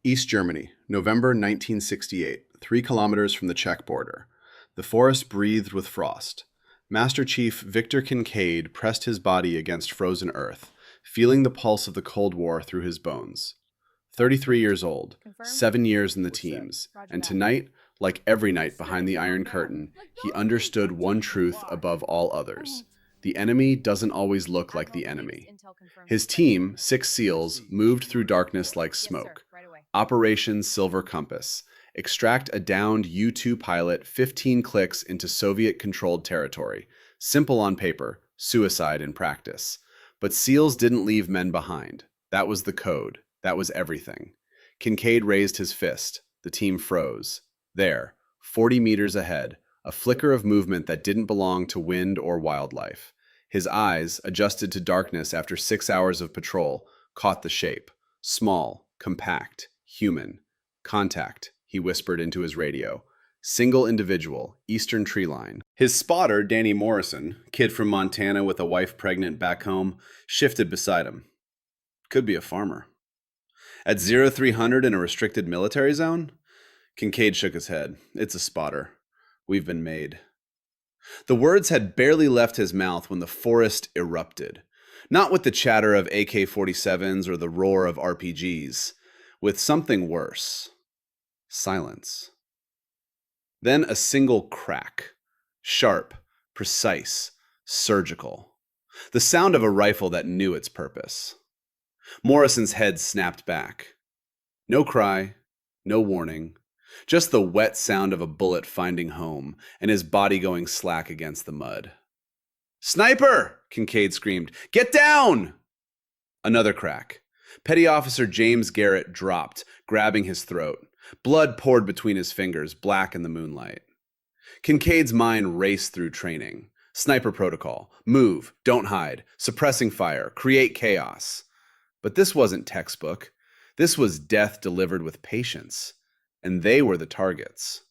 East Germany, November 1968, 3 kilometers from the Czech border. The forest breathed with frost. Master Chief Victor Kincaid pressed his body against frozen earth, feeling the pulse of the Cold War through his bones. 33 years old, Confirmed? 7 years in the We're set. teams, Roger and that. tonight, like every night behind the Iron Curtain, he understood one truth above all others. The enemy doesn't always look like the Admiral believes enemy. intel confirms His the team, 6 SEALs, moved through darkness like Yes, sir. smoke. Right away. Operation Silver Compass. Extract a downed U-2 pilot 15 clicks into Soviet-controlled territory. Simple on paper, suicide in practice. But SEALs didn't leave men behind. That was the code. That was everything. Kincaid raised his fist. The team froze. There, 40 meters ahead, a flicker of movement that didn't belong to wind or wildlife. His eyes, adjusted to darkness after 6 hours of patrol, caught the shape. Small, compact, human. Contact, he whispered into his radio. Single individual, eastern tree line. His spotter, Danny Morrison, kid from Montana with a wife pregnant back home, shifted beside him. Could be a farmer. At 0300 in a restricted military zone? Kincaid shook his head. It's a spotter. We've been made. The words had barely left his mouth when the forest erupted. Not with the chatter of AK-47s or the roar of RPGs. With something worse. Silence. Then a single crack. Sharp, precise, surgical. The sound of a rifle that knew its purpose. Morrison's head snapped back. No cry, no warning. Just the wet sound of a bullet finding home, and his body going slack against the mud. "Sniper!" Kincaid screamed. "Get down!" Another crack. Petty Officer James Garrett dropped, grabbing his throat. Blood poured between his fingers, black in the moonlight. Kincaid's mind raced through training. Sniper protocol. Move, don't hide, suppressing fire, create chaos. But this wasn't textbook. This was death delivered with patience. And they were the targets.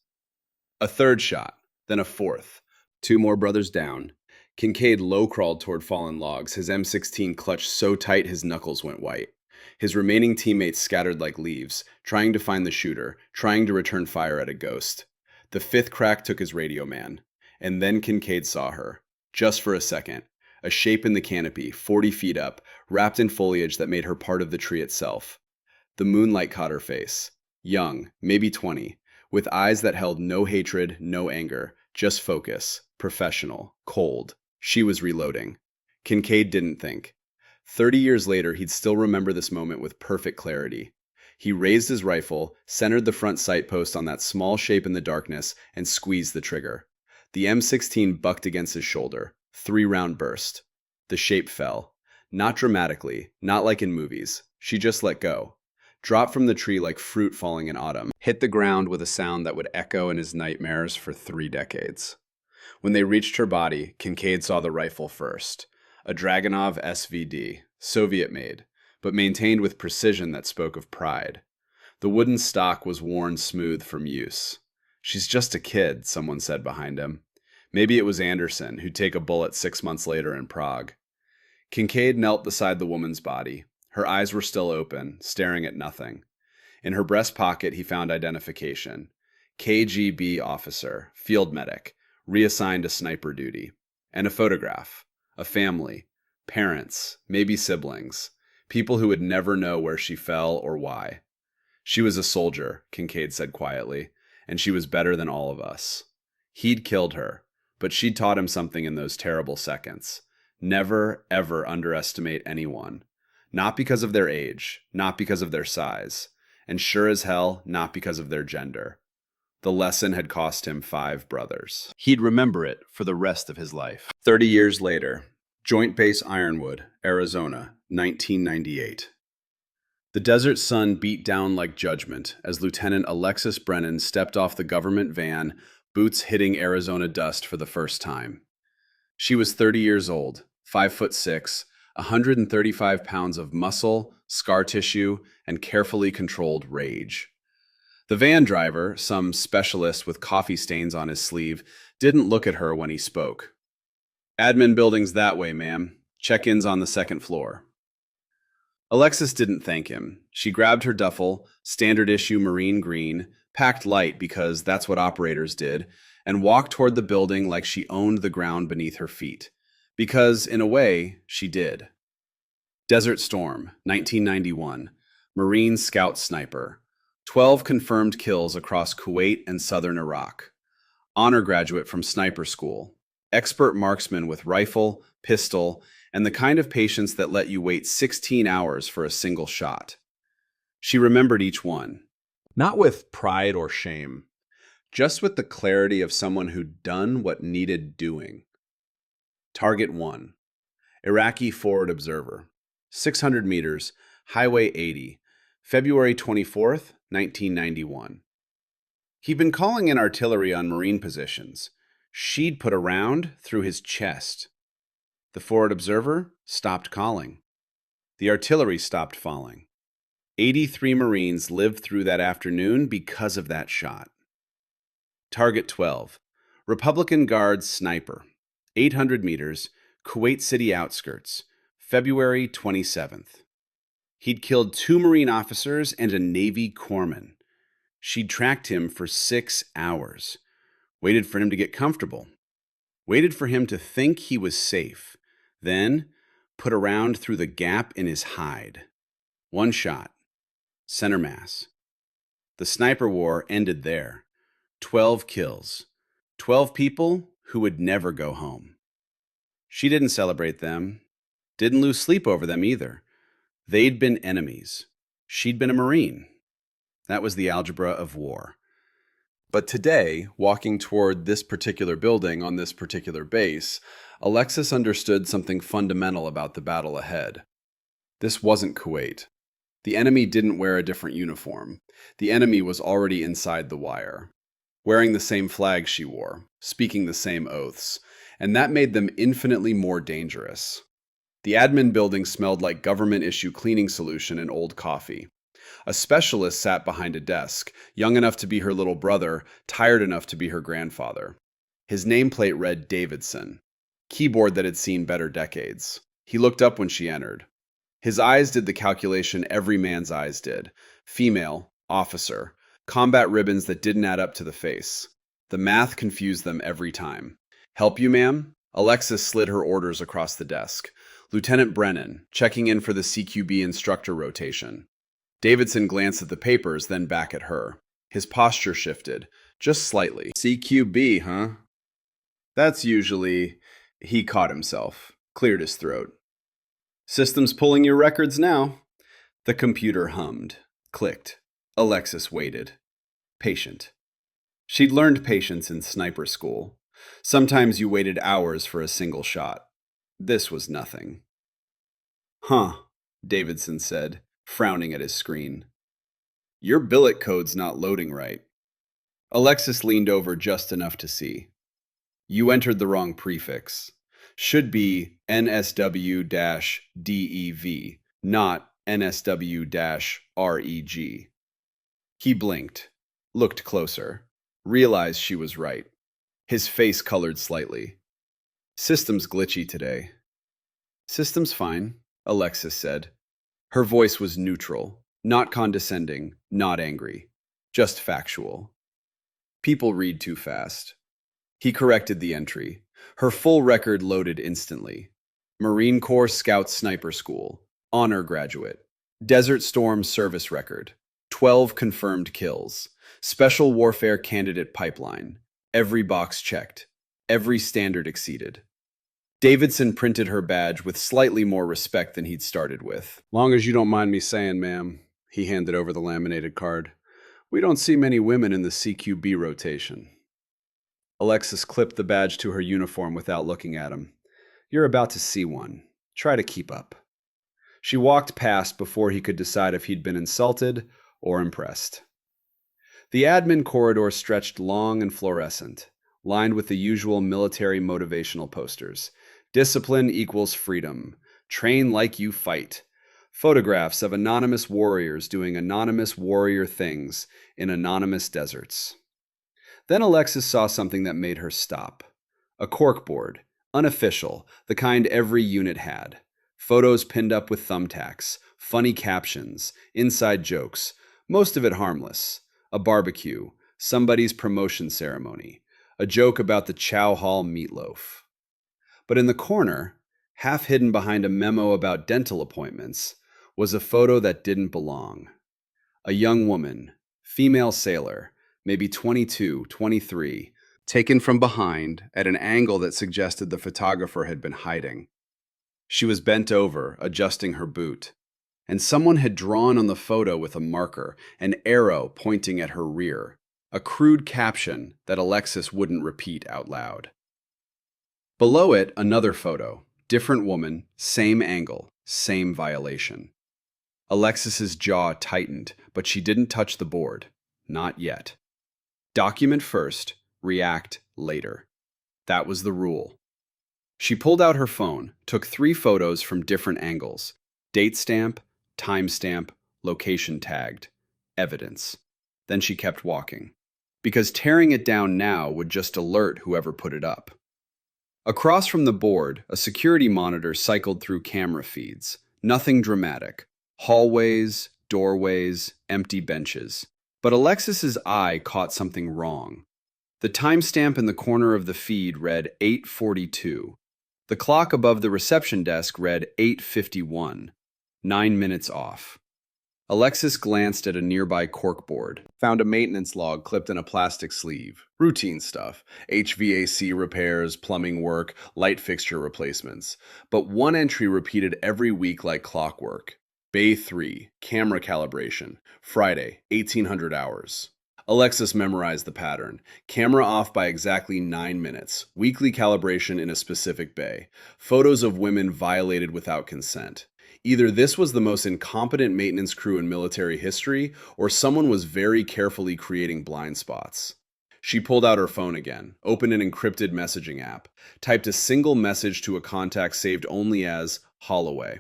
A third shot, then a fourth. 2 more brothers down. Kincaid low-crawled toward fallen logs, his M16 clutched so tight his knuckles went white. His remaining teammates scattered like leaves, trying to find the shooter, trying to return fire at a ghost. The 5th crack took his radio man. And then Kincaid saw her. Just for a second. A shape in the canopy, 40 feet up, wrapped in foliage that made her part of the tree itself. The moonlight caught her face. Young, maybe 20, with eyes that held no hatred, no anger, just focus, professional, cold. She was reloading. Kincaid didn't think. 30 years later, he'd still remember this moment with perfect clarity. He raised his rifle, centered the front sight post on that small shape in the darkness, and squeezed the trigger. The M16 bucked against his shoulder. 3-round burst. The shape fell. Not dramatically, not like in movies. She just let go. Dropped from the tree like fruit falling in autumn. Hit the ground with a sound that would echo in his nightmares for 3 decades. When they reached her body, Kincaid saw the rifle first. A Dragunov SVD, Soviet-made, but maintained with precision that spoke of pride. The wooden stock was worn smooth from use. "She's just a kid," someone said behind him. Maybe it was Anderson, who'd take a bullet 6 months later in Prague. Kincaid knelt beside the woman's body. Her eyes were still open, staring at nothing. In her breast pocket, he found identification. KGB officer, field medic, reassigned to sniper duty. And a photograph. A family. Parents, maybe siblings. People who would never know where she fell or why. She was a soldier, Kincaid said quietly, and she was better than all of us. He'd killed her, but she'd taught him something in those terrible seconds. Never, ever underestimate anyone. Not because of their age, not because of their size, and sure as hell, not because of their gender. The lesson had cost him 5 brothers. He'd remember it for the rest of his life. 30 years later, Joint Base Ironwood, Arizona, 1998. The desert sun beat down like judgment as Lieutenant Alexis Brennan stepped off the government van, boots hitting Arizona dust for the first time. She was 30 years old, 5'6", 135 pounds of muscle, scar tissue, and carefully controlled rage. The van driver, some specialist with coffee stains on his sleeve, didn't look at her when he spoke. "Admin building's that way, ma'am. Check-in's on the 2nd floor." Alexis didn't thank him. She grabbed her duffel, standard issue marine green, packed light because that's what operators did, and walked toward the building like she owned the ground beneath her feet. Because, in a way, she did. Desert Storm, 1991. Marine Scout Sniper. 12 confirmed kills across Kuwait and southern Iraq. Honor graduate from sniper school. Expert marksman with rifle, pistol, and the kind of patience that let you wait 16 hours for a single shot. She remembered each one. Not with pride or shame, just with the clarity of someone who'd done what needed doing. Target 1. Iraqi Forward Observer. 600 meters, Highway 80, February 24th, 1991. He'd been calling in artillery on Marine positions. She'd put a round through his chest. The forward observer stopped calling. The artillery stopped falling. 83 Marines lived through that afternoon because of that shot. Target 12. Republican Guard Sniper. 800 meters, Kuwait City outskirts, February 27th. He'd killed 2 Marine officers and a Navy corpsman. She'd tracked him for 6 hours. Waited for him to get comfortable. Waited for him to think he was safe. Then put a round through the gap in his hide. 1 shot. Center mass. The sniper war ended there. 12 kills. 12 people who would never go home. She didn't celebrate them. Didn't lose sleep over them either. They'd been enemies. She'd been a Marine. That was the algebra of war. But today, walking toward this particular building on this particular base, Alexis understood something fundamental about the battle ahead. This wasn't Kuwait. The enemy didn't wear a different uniform. The enemy was already inside the wire, wearing the same flag she wore, speaking the same oaths, and that made them infinitely more dangerous. The admin building smelled like government-issue cleaning solution and old coffee. A specialist sat behind a desk, young enough to be her little brother, tired enough to be her grandfather. His nameplate read Davidson, keyboard that had seen better decades. He looked up when she entered. His eyes did the calculation every man's eyes did. Female, officer, combat ribbons that didn't add up to the face. The math confused them every time. Help you, ma'am? Alexis slid her orders across the desk. Lieutenant Brennan, checking in for the CQB instructor rotation. Davidson glanced at the papers, then back at her. His posture shifted, just slightly. CQB, huh? That's usually... He caught himself, cleared his throat. System's pulling your records now. The computer hummed, clicked. Alexis waited. Patient. She'd learned patience in sniper school. Sometimes you waited hours for a single shot. This was nothing. Huh, Davidson said, frowning at his screen. Your billet code's not loading right. Alexis leaned over just enough to see. You entered the wrong prefix. Should be NSW-DEV, not NSW-REG. He blinked, looked closer, realized she was right. His face colored slightly. System's glitchy today. System's fine, Alexis said. Her voice was neutral, not condescending, not angry, just factual. People read too fast. He corrected the entry. Her full record loaded instantly. Marine Corps Scout Sniper School, honor graduate, Desert Storm service record, 12 confirmed kills, Special Warfare Candidate pipeline, every box checked, every standard exceeded. Davidson printed her badge with slightly more respect than he'd started with. Long as you don't mind me saying, ma'am, he handed over the laminated card. We don't see many women in the CQB rotation. Alexis clipped the badge to her uniform without looking at him. You're about to see one. Try to keep up. She walked past before he could decide if he'd been insulted or impressed. The admin corridor stretched long and fluorescent, lined with the usual military motivational posters. Discipline equals freedom. Train like you fight. Photographs of anonymous warriors doing anonymous warrior things in anonymous deserts. Then Alexis saw something that made her stop. A corkboard, unofficial, the kind every unit had. Photos pinned up with thumbtacks, funny captions, inside jokes, most of it harmless. A barbecue, somebody's promotion ceremony, a joke about the Chow Hall meatloaf. But in the corner, half hidden behind a memo about dental appointments, was a photo that didn't belong. A young woman, female sailor, maybe 22, 23, taken from behind at an angle that suggested the photographer had been hiding. She was bent over, adjusting her boot, and someone had drawn on the photo with a marker, an arrow pointing at her rear, a crude caption that Alexis wouldn't repeat out loud. Below it, another photo, different woman, same angle, same violation. Alexis's jaw tightened, but she didn't touch the board. Not yet. Document first, react later. That was the rule. She pulled out her phone, took 3 photos from different angles. Date stamp, timestamp, location tagged. Evidence. Then she kept walking. Because tearing it down now would just alert whoever put it up. Across from the board, a security monitor cycled through camera feeds. Nothing dramatic. Hallways, doorways, empty benches. But Alexis's eye caught something wrong. The timestamp in the corner of the feed read 8:42. The clock above the reception desk read 8:51. 9 minutes off. Alexis glanced at a nearby corkboard, found a maintenance log clipped in a plastic sleeve. Routine stuff. HVAC repairs, plumbing work, light fixture replacements. But one entry repeated every week like clockwork. Bay 3, camera calibration, Friday, 1800 hours. Alexis memorized the pattern. Camera off by exactly 9 minutes. Weekly calibration in a specific bay. Photos of women violated without consent. Either this was the most incompetent maintenance crew in military history, or someone was very carefully creating blind spots. She pulled out her phone again, opened an encrypted messaging app, typed a single message to a contact saved only as Holloway.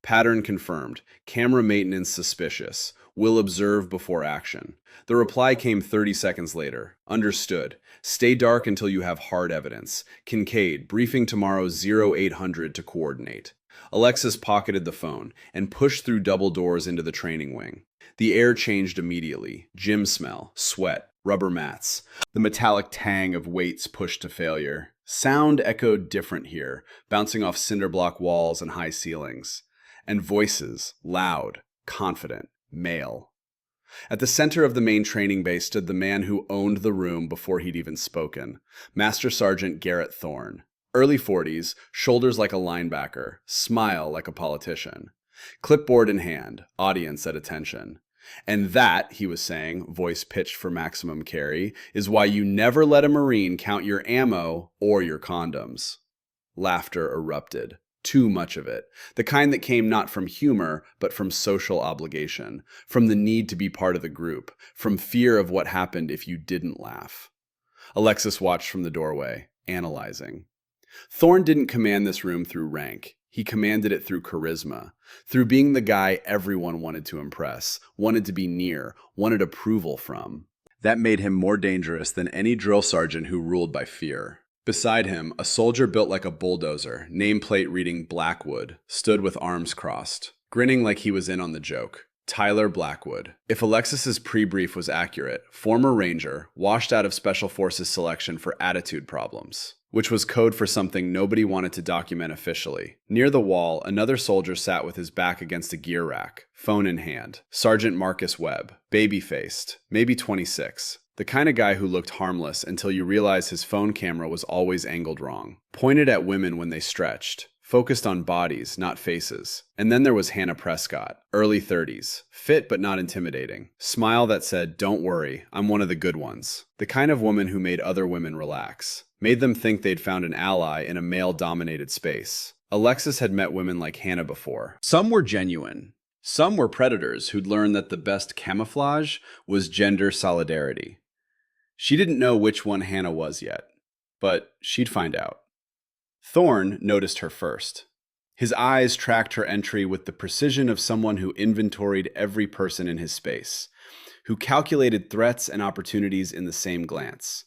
Pattern confirmed. Camera maintenance suspicious. Will observe before action. The reply came 30 seconds later. Understood. Stay dark until you have hard evidence. Kincaid, briefing tomorrow 0800 to coordinate. Alexis pocketed the phone and pushed through double doors into the training wing. The air changed immediately. Gym smell, sweat, rubber mats. The metallic tang of weights pushed to failure. Sound echoed different here, bouncing off cinder block walls and high ceilings. And voices, loud, confident, male. At the center of the main training base stood the man who owned the room before he'd even spoken, Master Sergeant Garrett Thorne. Early 40s, shoulders like a linebacker, smile like a politician. Clipboard in hand, audience at attention. And that, he was saying, voice pitched for maximum carry, is why you never let a Marine count your ammo or your condoms. Laughter erupted. Too much of it. The kind that came not from humor, but from social obligation, from the need to be part of the group, from fear of what happened if you didn't laugh. Alexis watched from the doorway, analyzing. Thorne didn't command this room through rank. He commanded it through charisma, through being the guy everyone wanted to impress, wanted to be near, wanted approval from. That made him more dangerous than any drill sergeant who ruled by fear. Beside him, a soldier built like a bulldozer, nameplate reading Blackwood, stood with arms crossed, grinning like he was in on the joke. Tyler Blackwood. If Alexis's pre-brief was accurate, former Ranger, washed out of Special Forces selection for attitude problems, which was code for something nobody wanted to document officially. Near the wall, another soldier sat with his back against a gear rack, phone in hand. Sergeant Marcus Webb, baby-faced, maybe 26. The kind of guy who looked harmless until you realize his phone camera was always angled wrong. Pointed at women when they stretched. Focused on bodies, not faces. And then there was Hannah Prescott, early 30s. Fit but not intimidating. Smile that said, "Don't worry, I'm one of the good ones." The kind of woman who made other women relax. Made them think they'd found an ally in a male-dominated space. Alexis had met women like Hannah before. Some were genuine. Some were predators who'd learned that the best camouflage was gender solidarity. She didn't know which one Hannah was yet, but she'd find out. Thorne noticed her first. His eyes tracked her entry with the precision of someone who inventoried every person in his space, who calculated threats and opportunities in the same glance.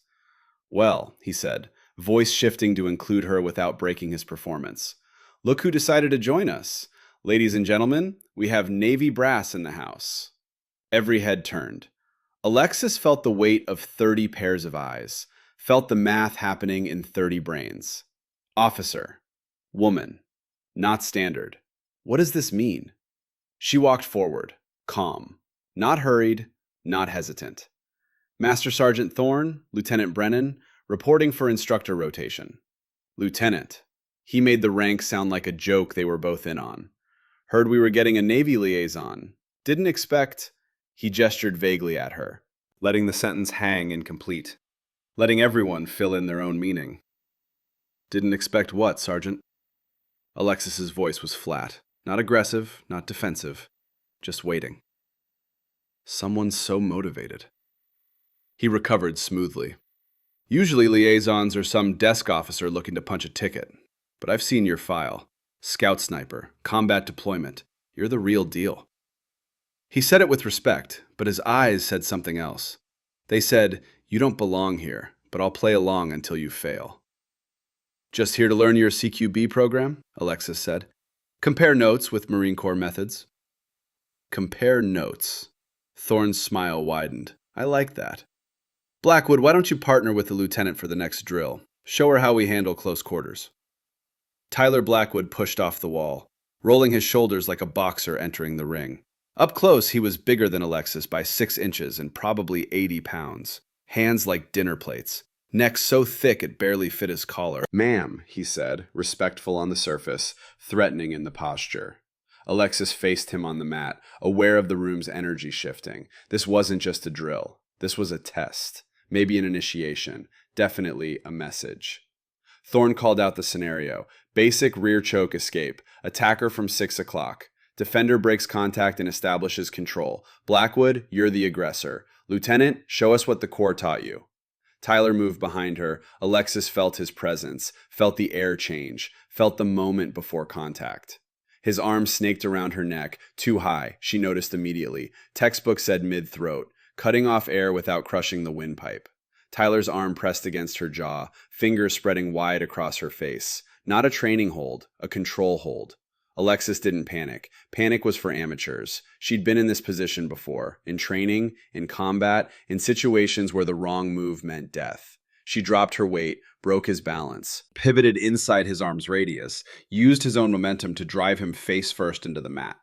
"Well," he said, voice shifting to include her without breaking his performance. Look who decided to join us. Ladies and gentlemen, we have Navy brass in the house. Every head turned. Alexis felt the weight of 30 pairs of eyes, felt the math happening in 30 brains. Officer. Woman. Not standard. What does this mean? She walked forward, calm. Not hurried, not hesitant. Master Sergeant Thorne, Lieutenant Brennan, reporting for instructor rotation. Lieutenant. He made the rank sound like a joke they were both in on. Heard we were getting a Navy liaison. Didn't expect... He gestured vaguely at her, letting the sentence hang incomplete, letting everyone fill in their own meaning. Didn't expect what, Sergeant? Alexis's voice was flat, not aggressive, not defensive, just waiting. Someone so motivated. He recovered smoothly. Usually liaisons are some desk officer looking to punch a ticket, but I've seen your file. Scout sniper, combat deployment. You're the real deal. He said it with respect, but his eyes said something else. They said, you don't belong here, but I'll play along until you fail. Just here to learn your CQB program? Alexis said. Compare notes with Marine Corps methods. Compare notes. Thorne's smile widened. I like that. Blackwood, why don't you partner with the lieutenant for the next drill? Show her how we handle close quarters. Tyler Blackwood pushed off the wall, rolling his shoulders like a boxer entering the ring. Up close, he was bigger than Alexis by 6 inches and probably 80 pounds. Hands like dinner plates. Neck so thick it barely fit his collar. Ma'am, he said, respectful on the surface, threatening in the posture. Alexis faced him on the mat, aware of the room's energy shifting. This wasn't just a drill. This was a test. Maybe an initiation. Definitely a message. Thorne called out the scenario. Basic rear choke escape. Attacker from 6 o'clock. Defender breaks contact and establishes control. Blackwood, you're the aggressor. Lieutenant, show us what the Corps taught you. Tyler moved behind her. Alexis felt his presence, felt the air change, felt the moment before contact. His arm snaked around her neck, too high, she noticed immediately. Textbook said mid-throat, cutting off air without crushing the windpipe. Tyler's arm pressed against her jaw, fingers spreading wide across her face. Not a training hold, a control hold. Alexis didn't panic. Panic was for amateurs. She'd been in this position before, in training, in combat, in situations where the wrong move meant death. She dropped her weight, broke his balance, pivoted inside his arm's radius, used his own momentum to drive him face first into the mat.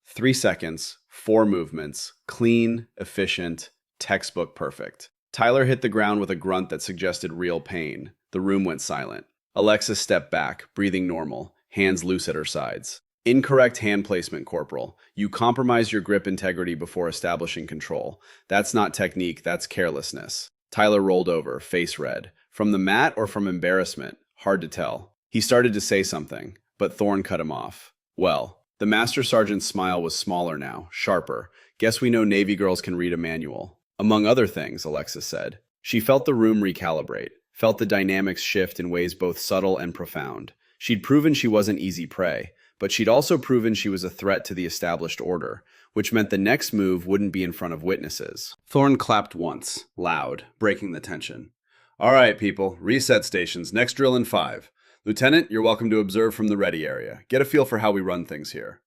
3 seconds, 4 movements, clean, efficient, textbook perfect. Tyler hit the ground with a grunt that suggested real pain. The room went silent. Alexis stepped back, breathing normal, hands loose at her sides. Incorrect hand placement, Corporal. You compromise your grip integrity before establishing control. That's not technique, that's carelessness. Tyler rolled over, face red. From the mat or from embarrassment? Hard to tell. He started to say something, but Thorne cut him off. Well, the Master Sergeant's smile was smaller now, sharper. Guess we know Navy girls can read a manual. Among other things, Alexis said. She felt the room recalibrate, felt the dynamics shift in ways both subtle and profound. She'd proven she wasn't easy prey, but she'd also proven she was a threat to the established order, which meant the next move wouldn't be in front of witnesses. Thorne clapped once, loud, breaking the tension. All right, people, reset stations, next drill in 5. Lieutenant, you're welcome to observe from the ready area. Get a feel for how we run things here.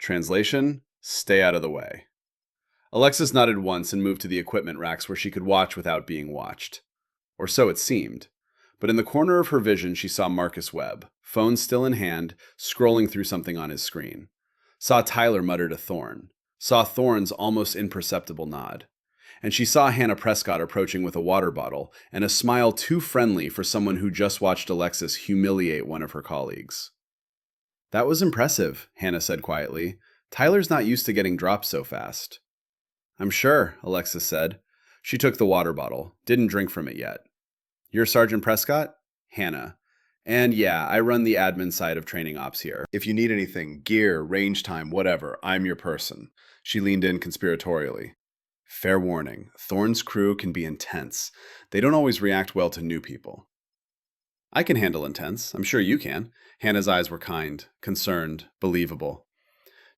Translation, stay out of the way. Alexis nodded once and moved to the equipment racks where she could watch without being watched. Or so it seemed. But in the corner of her vision, she saw Marcus Webb, phone still in hand, scrolling through something on his screen. Saw Tyler mutter to Thorne. Saw Thorne's almost imperceptible nod. And she saw Hannah Prescott approaching with a water bottle and a smile too friendly for someone who just watched Alexis humiliate one of her colleagues. That was impressive, Hannah said quietly. Tyler's not used to getting dropped so fast. I'm sure, Alexis said. She took the water bottle, didn't drink from it yet. You're Sergeant Prescott? Hannah. And yeah, I run the admin side of training ops here. If you need anything, gear, range time, whatever, I'm your person. She leaned in conspiratorially. Fair warning, Thorne's crew can be intense. They don't always react well to new people. I can handle intense. I'm sure you can. Hannah's eyes were kind, concerned, believable.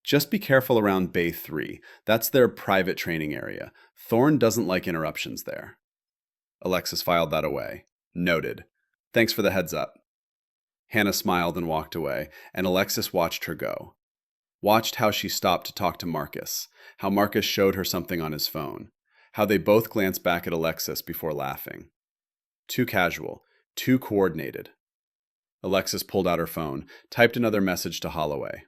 Just be careful around Bay 3. That's their private training area. Thorne doesn't like interruptions there. Alexis filed that away. Noted. Thanks for the heads up. Hannah smiled and walked away, and Alexis watched her go. Watched how she stopped to talk to Marcus, how Marcus showed her something on his phone, how they both glanced back at Alexis before laughing. Too casual, too coordinated. Alexis pulled out her phone, typed another message to Holloway.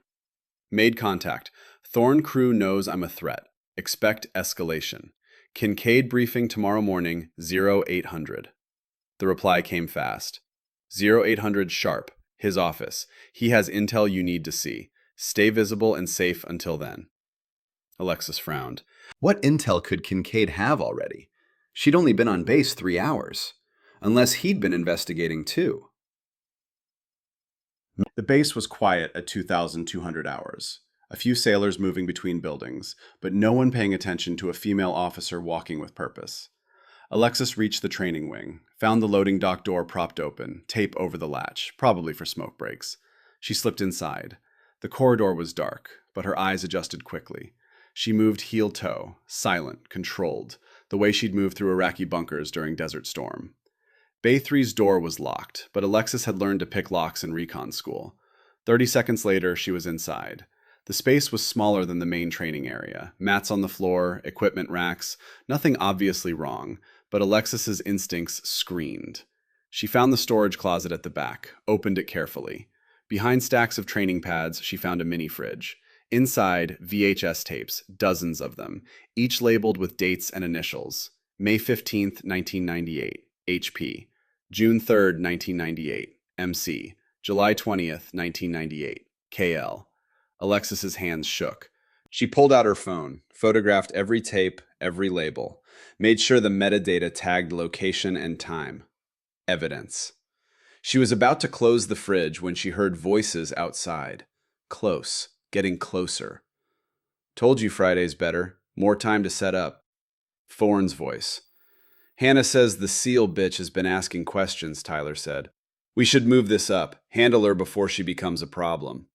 Made contact. Thorn crew knows I'm a threat. Expect escalation. Kincaid briefing tomorrow morning, 0800. The reply came fast. 0800 sharp. His office. He has intel you need to see. Stay visible and safe until then. Alexis frowned. What intel could Kincaid have already? She'd only been on base 3 hours. Unless he'd been investigating too. The base was quiet at 2,200 hours. A few sailors moving between buildings, but no one paying attention to a female officer walking with purpose. Alexis reached the training wing, found the loading dock door propped open, tape over the latch, probably for smoke breaks. She slipped inside. The corridor was dark, but her eyes adjusted quickly. She moved heel-toe, silent, controlled, the way she'd moved through Iraqi bunkers during Desert Storm. Bay 3's door was locked, but Alexis had learned to pick locks in recon school. 30 seconds later, she was inside. The space was smaller than the main training area. Mats on the floor, equipment racks, nothing obviously wrong, but Alexis's instincts screamed. She found the storage closet at the back, opened it carefully. Behind stacks of training pads, she found a mini fridge. Inside, VHS tapes, dozens of them, each labeled with dates and initials. May 15th, 1998, HP. June 3rd, 1998, MC. July 20th, 1998, KL. Alexis's hands shook. She pulled out her phone, photographed every tape, every label, made sure the metadata tagged location and time. Evidence. She was about to close the fridge when she heard voices outside. Close, getting closer. Told you Friday's better. More time to set up. Thorn's voice. Hannah says the SEAL bitch has been asking questions, Tyler said. We should move this up, handle her before she becomes a problem.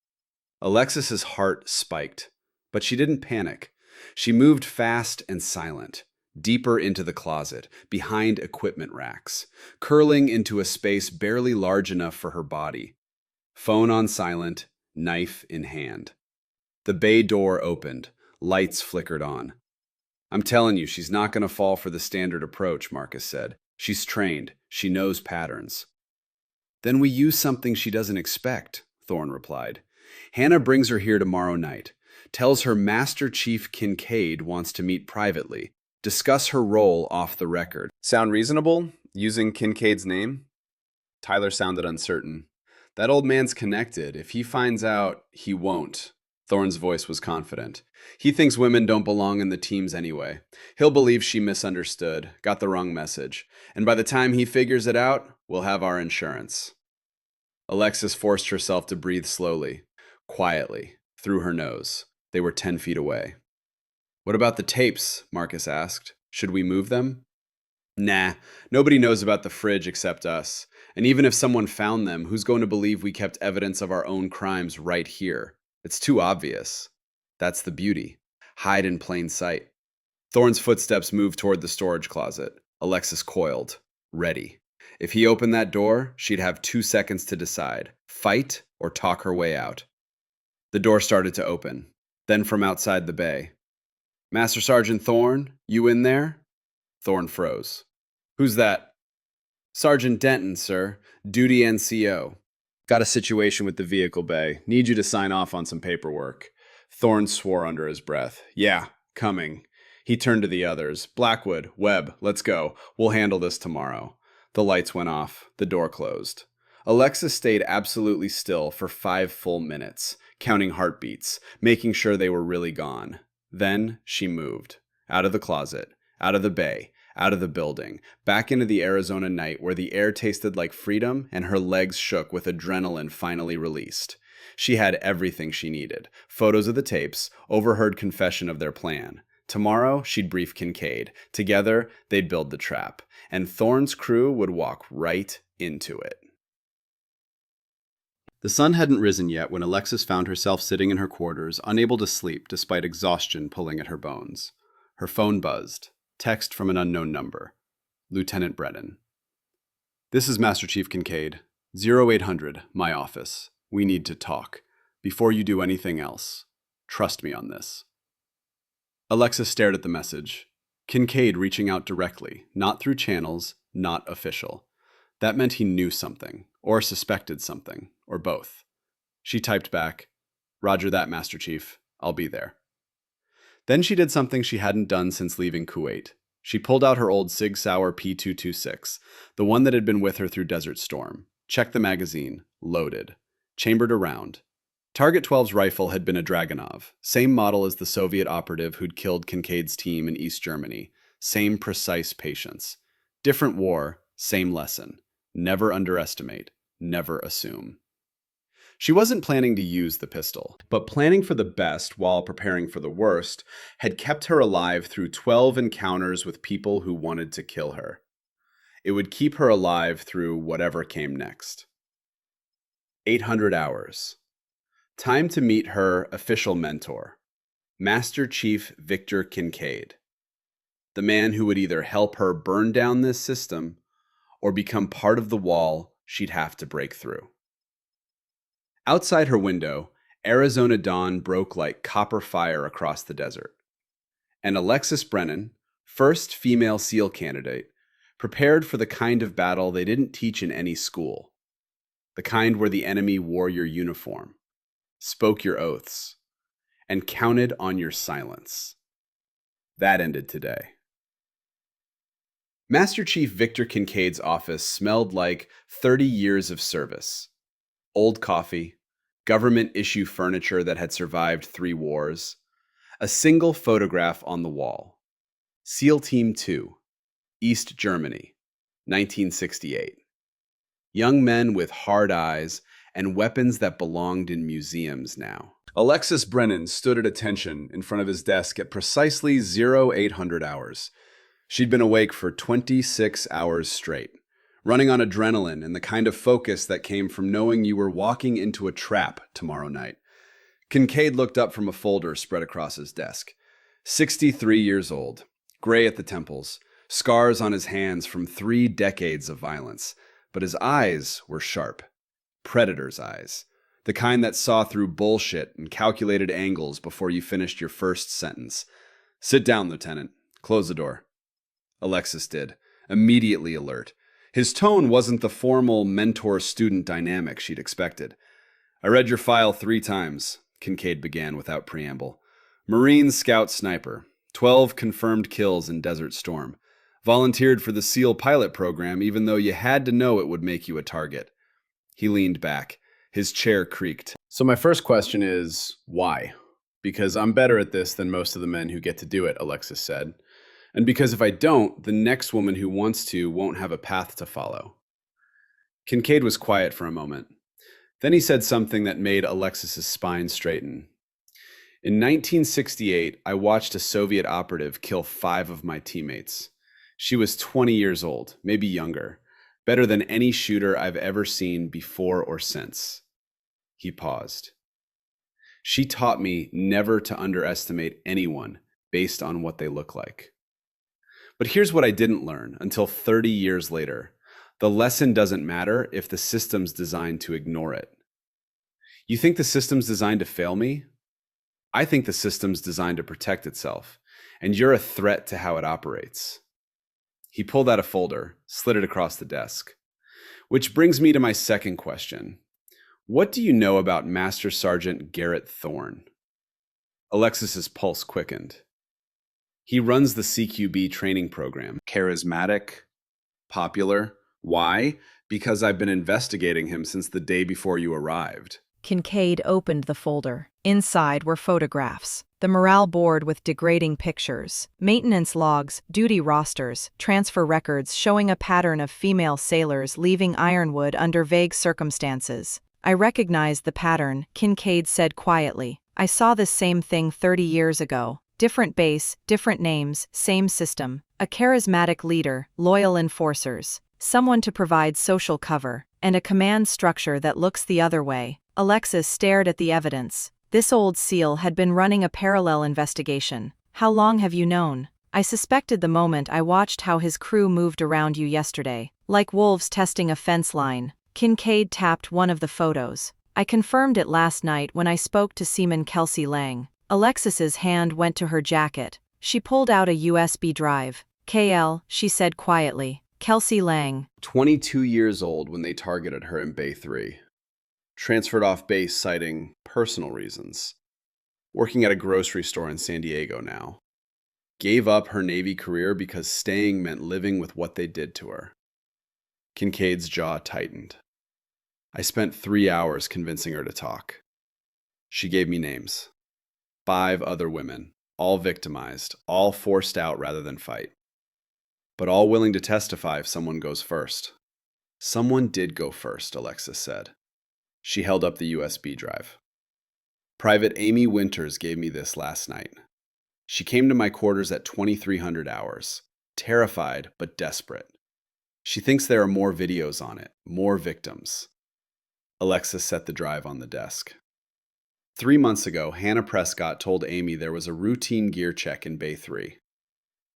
Alexis's heart spiked, but she didn't panic. She moved fast and silent, deeper into the closet, behind equipment racks, curling into a space barely large enough for her body. Phone on silent, knife in hand. The bay door opened, lights flickered on. I'm telling you, she's not going to fall for the standard approach, Marcus said. She's trained. She knows patterns. Then we use something she doesn't expect, Thorn replied. Hannah brings her here tomorrow night, tells her Master Chief Kincaid wants to meet privately, discuss her role off the record. Sound reasonable, using Kincaid's name? Tyler sounded uncertain. That old man's connected. If he finds out, he won't. Thorn's voice was confident. He thinks women don't belong in the teams anyway. He'll believe she misunderstood, got the wrong message, and by the time he figures it out, we'll have our insurance. Alexis forced herself to breathe slowly, quietly, through her nose. They were 10 feet away. What about the tapes? Marcus asked. Should we move them? Nah, nobody knows about the fridge except us. And even if someone found them, who's going to believe we kept evidence of our own crimes right here? It's too obvious. That's the beauty. Hide in plain sight. Thorn's footsteps moved toward the storage closet. Alexis coiled, ready. If he opened that door, she'd have 2 seconds to decide, fight or talk her way out. The door started to open, then from outside the bay. Master Sergeant Thorn, you in there? Thorn froze. Who's that? Sergeant Denton, sir. Duty NCO. Got a situation with the vehicle bay. Need you to sign off on some paperwork. Thorn swore under his breath. Yeah, coming. He turned to the others. Blackwood, Webb, let's go. We'll handle this tomorrow. The lights went off. The door closed. Alexis stayed absolutely still for 5 full minutes, counting heartbeats, making sure they were really gone. Then she moved. Out of the closet, out of the bay, out of the building, back into the Arizona night where the air tasted like freedom and her legs shook with adrenaline finally released. She had everything she needed. Photos of the tapes, overheard confession of their plan. Tomorrow, she'd brief Kincaid. Together, they'd build the trap. And Thorn's crew would walk right into it. The sun hadn't risen yet when Alexis found herself sitting in her quarters, unable to sleep despite exhaustion pulling at her bones. Her phone buzzed. Text from an unknown number. Lieutenant Brennan. This is Master Chief Kincaid. 0800, my office. We need to talk. Before you do anything else, trust me on this. Alexis stared at the message. Kincaid reaching out directly, not through channels, not official. That meant he knew something, or suspected something, or both. She typed back, "Roger that, Master Chief. I'll be there." Then she did something she hadn't done since leaving Kuwait. She pulled out her old Sig Sauer P226, the one that had been with her through Desert Storm, checked the magazine, loaded, chambered around. Target 12's rifle had been a Dragunov, same model as the Soviet operative who'd killed Kincaid's team in East Germany, same precise patience. Different war, same lesson. Never underestimate, never assume. She wasn't planning to use the pistol, but planning for the best while preparing for the worst had kept her alive through 12 encounters with people who wanted to kill her. It would keep her alive through whatever came next. 800 hours. Time to meet her official mentor, Master Chief Victor Kincaid, the man who would either help her burn down this system or become part of the wall she'd have to break through. Outside her window, Arizona dawn broke like copper fire across the desert. And Alexis Brennan, first female SEAL candidate, prepared for the kind of battle they didn't teach in any school. The kind where the enemy wore your uniform, spoke your oaths, and counted on your silence. That ended today. Master Chief Victor Kincaid's office smelled like 30 years of service. Old coffee, government issue furniture that had survived 3 wars, a single photograph on the wall. SEAL Team 2, East Germany, 1968. Young men with hard eyes and weapons that belonged in museums now. Alexis Brennan stood at attention in front of his desk at precisely 0800 hours. She'd been awake for 26 hours straight, running on adrenaline and the kind of focus that came from knowing you were walking into a trap tomorrow night. Kincaid looked up from a folder spread across his desk. 63 years old, gray at the temples, scars on his hands from 3 decades of violence, but his eyes were sharp. Predator's eyes, the kind that saw through bullshit and calculated angles before you finished your first sentence. "Sit down, Lieutenant. Close the door." Alexis did, immediately alert. His tone wasn't the formal mentor-student dynamic she'd expected. "I read your file 3 times, Kincaid began without preamble. "Marine Scout Sniper, 12 confirmed kills in Desert Storm. Volunteered for the SEAL pilot program even though you had to know it would make you a target." He leaned back. His chair creaked. "So my first question is, why? Because I'm better at this than most of the men who get to do it," Alexis said. "And because if I don't, the next woman who wants to won't have a path to follow." Kincaid was quiet for a moment. Then he said something that made Alexis's spine straighten. "In 1968, I watched a Soviet operative kill 5 of my teammates. She was 20 years old, maybe younger, better than any shooter I've ever seen before or since." He paused. "She taught me never to underestimate anyone based on what they look like. But here's what I didn't learn until 30 years later. The lesson doesn't matter if the system's designed to ignore it. You think the system's designed to fail me? I think the system's designed to protect itself, and you're a threat to how it operates." He pulled out a folder, slid it across the desk. "Which brings me to my second question. What do you know about Master Sergeant Garrett Thorne?" Alexis's pulse quickened. "He runs the CQB training program. Charismatic, popular. Why? Because I've been investigating him since the day before you arrived." Kincaid opened the folder. Inside were photographs. The morale board with degrading pictures, maintenance logs, duty rosters, transfer records showing a pattern of female sailors leaving Ironwood under vague circumstances. "I recognized the pattern," Kincaid said quietly. "I saw this same thing 30 years ago. Different base, different names, same system. A charismatic leader, loyal enforcers, someone to provide social cover, and a command structure that looks the other way." Alexis stared at the evidence. This old SEAL had been running a parallel investigation. "How long have you known?" "I suspected the moment I watched how his crew moved around you yesterday, like wolves testing a fence line." Kincaid tapped one of the photos. I confirmed it last night when I spoke to Seaman Kelsey Lang. Alexis's hand went to her jacket. She pulled out a USB drive. KL, she said quietly. Kelsey Lang. 22 years old when they targeted her in Bay 3. Transferred off base citing personal reasons. Working at a grocery store in San Diego now. Gave up her Navy career because staying meant living with what they did to her. Kincaid's jaw tightened. I spent 3 hours convincing her to talk. She gave me names. 5 other women, all victimized, all forced out rather than fight. But all willing to testify if someone goes first. Someone did go first, Alexis said. She held up the USB drive. Private Amy Winters gave me this last night. She came to my quarters at 2300 hours, terrified but desperate. She thinks there are more videos on it, more victims. Alexis set the drive on the desk. 3 months ago, Hannah Prescott told Amy there was a routine gear check in Bay 3.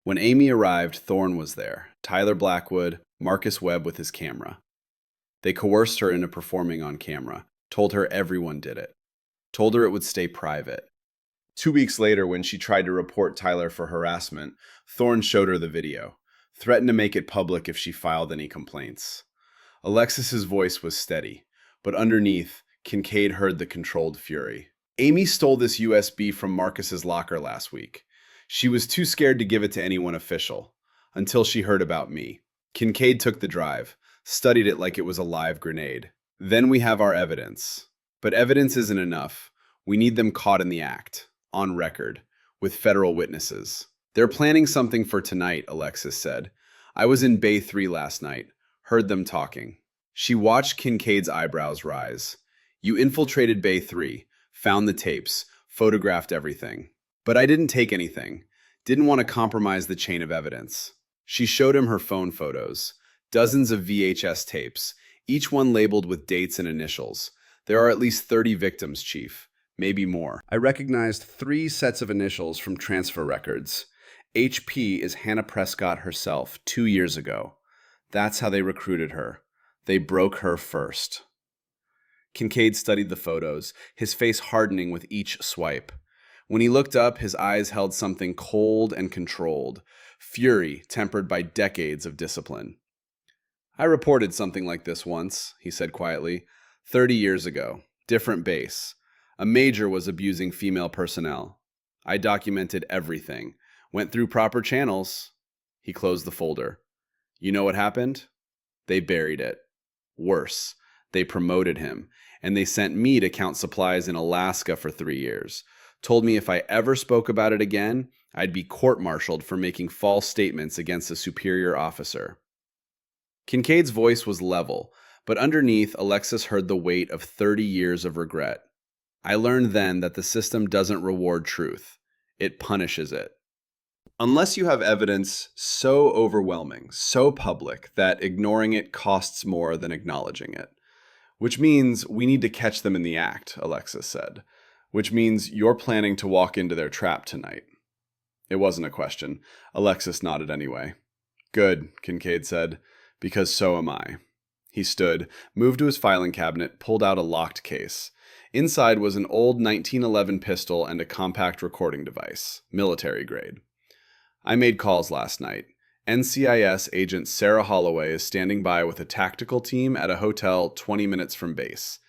When Amy arrived, Thorne was there, Tyler Blackwood, Marcus Webb with his camera. They coerced her into performing on camera, told her everyone did it, told her it would stay private. 2 weeks later, when she tried to report Tyler for harassment, Thorne showed her the video, threatened to make it public if she filed any complaints. Alexis's voice was steady, but underneath, Kincaid heard the controlled fury. Amy stole this USB from Marcus's locker last week. She was too scared to give it to anyone official, until she heard about me. Kincaid took the drive, studied it like it was a live grenade. Then we have our evidence. But evidence isn't enough. We need them caught in the act, on record, with federal witnesses. They're planning something for tonight, Alexis said. I was in Bay 3 last night, heard them talking. She watched Kincaid's eyebrows rise. You infiltrated Bay 3, found the tapes, photographed everything. But I didn't take anything. Didn't want to compromise the chain of evidence. She showed him her phone photos. Dozens of VHS tapes, each one labeled with dates and initials. There are at least 30 victims, Chief. Maybe more. I recognized 3 sets of initials from transfer records. HP is Hannah Prescott herself, 2 years ago. That's how they recruited her. They broke her first. Kincaid studied the photos, his face hardening with each swipe. When he looked up, his eyes held something cold and controlled, fury tempered by decades of discipline. I reported something like this once, he said quietly. 30 years ago. Different base. A major was abusing female personnel. I documented everything. Went through proper channels. He closed the folder. You know what happened? They buried it. Worse, they promoted him, and they sent me to count supplies in Alaska for 3 years. Told me if I ever spoke about it again, I'd be court-martialed for making false statements against a superior officer. Kincaid's voice was level, but underneath, Alexis heard the weight of 30 years of regret. I learned then that the system doesn't reward truth. It punishes it. Unless you have evidence so overwhelming, so public, that ignoring it costs more than acknowledging it. Which means we need to catch them in the act, Alexis said. Which means you're planning to walk into their trap tonight. It wasn't a question. Alexis nodded anyway. Good, Kincaid said, because so am I. He stood, moved to his filing cabinet, pulled out a locked case. Inside was an old 1911 pistol and a compact recording device, military grade. I made calls last night. NCIS agent Sarah Holloway is standing by with a tactical team at a hotel 20 minutes from base.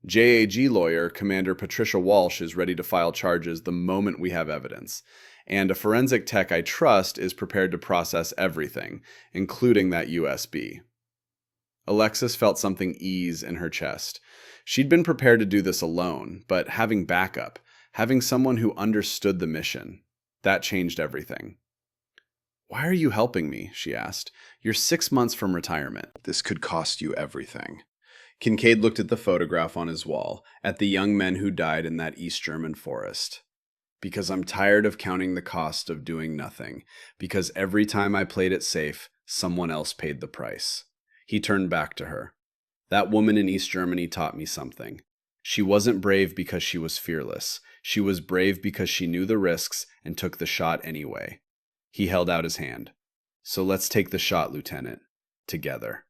JAG lawyer Commander Patricia Walsh is ready to file charges the moment we have evidence. And a forensic tech I trust is prepared to process everything, including that USB. Alexis felt something ease in her chest. She'd been prepared to do this alone, but having backup, having someone who understood the mission, that changed everything. Why are you helping me? She asked. You're 6 months from retirement. This could cost you everything. Kincaid looked at the photograph on his wall, at the young men who died in that East German forest. Because I'm tired of counting the cost of doing nothing. Because every time I played it safe, someone else paid the price. He turned back to her. That woman in East Germany taught me something. She wasn't brave because she was fearless. She was brave because she knew the risks and took the shot anyway. He held out his hand. So let's take the shot, Lieutenant. Together.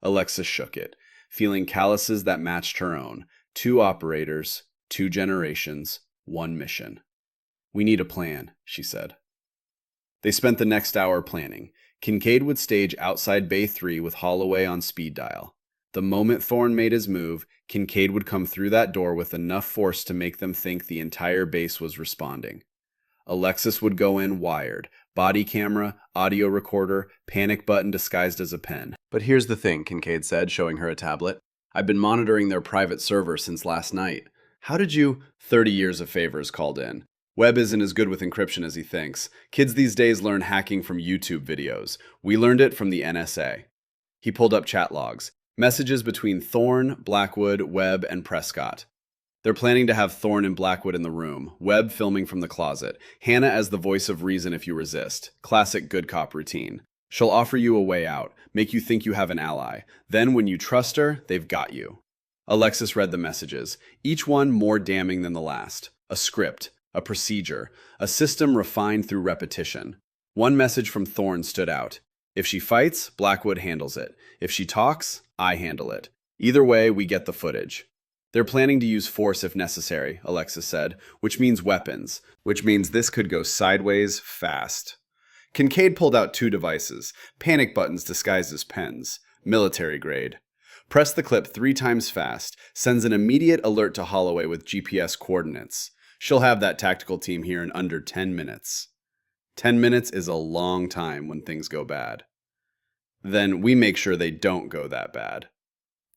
Alexis shook it. feeling calluses that matched her own. 2 operators, 2 generations, 1 mission. "We need a plan," she said. They spent the next hour planning. Kincaid would stage outside Bay 3 with Holloway on speed dial. The moment Thorne made his move, Kincaid would come through that door with enough force to make them think the entire base was responding. Alexis would go in wired. Body camera, audio recorder, panic button disguised as a pen. "But here's the thing," Kincaid said, showing her a tablet. "I've been monitoring their private server since last night." "How did you—" 30 years of favors called in. "Webb isn't as good with encryption as he thinks. Kids these days learn hacking from YouTube videos. We learned it from the NSA. He pulled up chat logs. Messages between Thorne, Blackwood, Webb, and Prescott. They're planning to have Thorne and Blackwood in the room, Webb filming from the closet, Hannah as the voice of reason if you resist. Classic good cop routine. She'll offer you a way out, make you think you have an ally. Then when you trust her, they've got you." Alexis read the messages, each one more damning than the last. A script, a procedure, a system refined through repetition. One message from Thorne stood out. "If she fights, Blackwood handles it. If she talks, I handle it. Either way, we get the footage." "They're planning to use force if necessary," Alexis said, "which means weapons, which means this could go sideways fast." Kincaid pulled out 2 devices, panic buttons disguised as pens, military grade. "Press the clip 3 times fast, sends an immediate alert to Holloway with GPS coordinates. She'll have that tactical team here in under 10 minutes. 10 minutes is a long time when things go bad. Then we make sure they don't go that bad."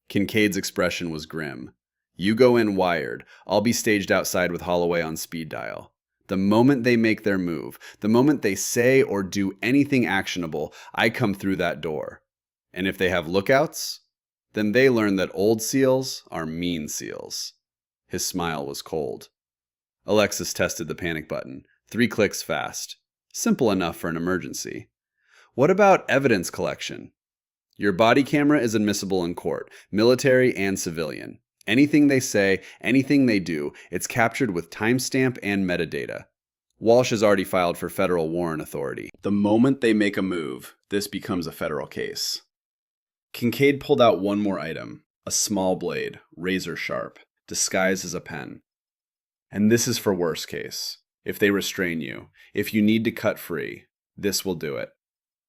Kincaid's expression was grim. "You go in wired. I'll be staged outside with Holloway on speed dial. The moment they make their move, the moment they say or do anything actionable, I come through that door. And if they have lookouts, then they learn that old SEALs are mean SEALs." His smile was cold. Alexis tested the panic button. 3 clicks fast. Simple enough for an emergency. "What about evidence collection?" "Your body camera is admissible in court, military and civilian. Anything they say, anything they do, it's captured with timestamp and metadata. Walsh has already filed for federal warrant authority. The moment they make a move, this becomes a federal case." Kincaid pulled out one more item, a small blade, razor sharp, disguised as a pen. "And this is for worst case. If they restrain you, if you need to cut free, this will do it.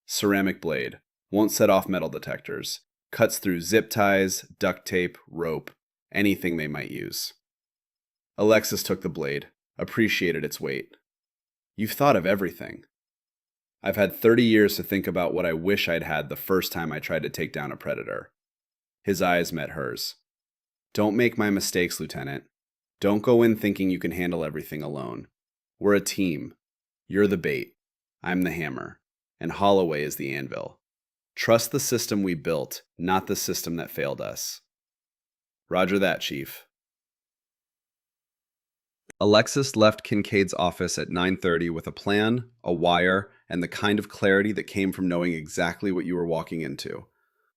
Ceramic blade, won't set off metal detectors, cuts through zip ties, duct tape, rope, anything they might use." Alexis took the blade, appreciated its weight. "You've thought of everything." "I've had 30 years to think about what I wish I'd had the first time I tried to take down a predator." His eyes met hers. "Don't make my mistakes, Lieutenant. Don't go in thinking you can handle everything alone. We're a team. You're the bait. I'm the hammer. And Holloway is the anvil. Trust the system we built, not the system that failed us." "Roger that, Chief." Alexis left Kincaid's office at 9:30 with a plan, a wire, and the kind of clarity that came from knowing exactly what you were walking into.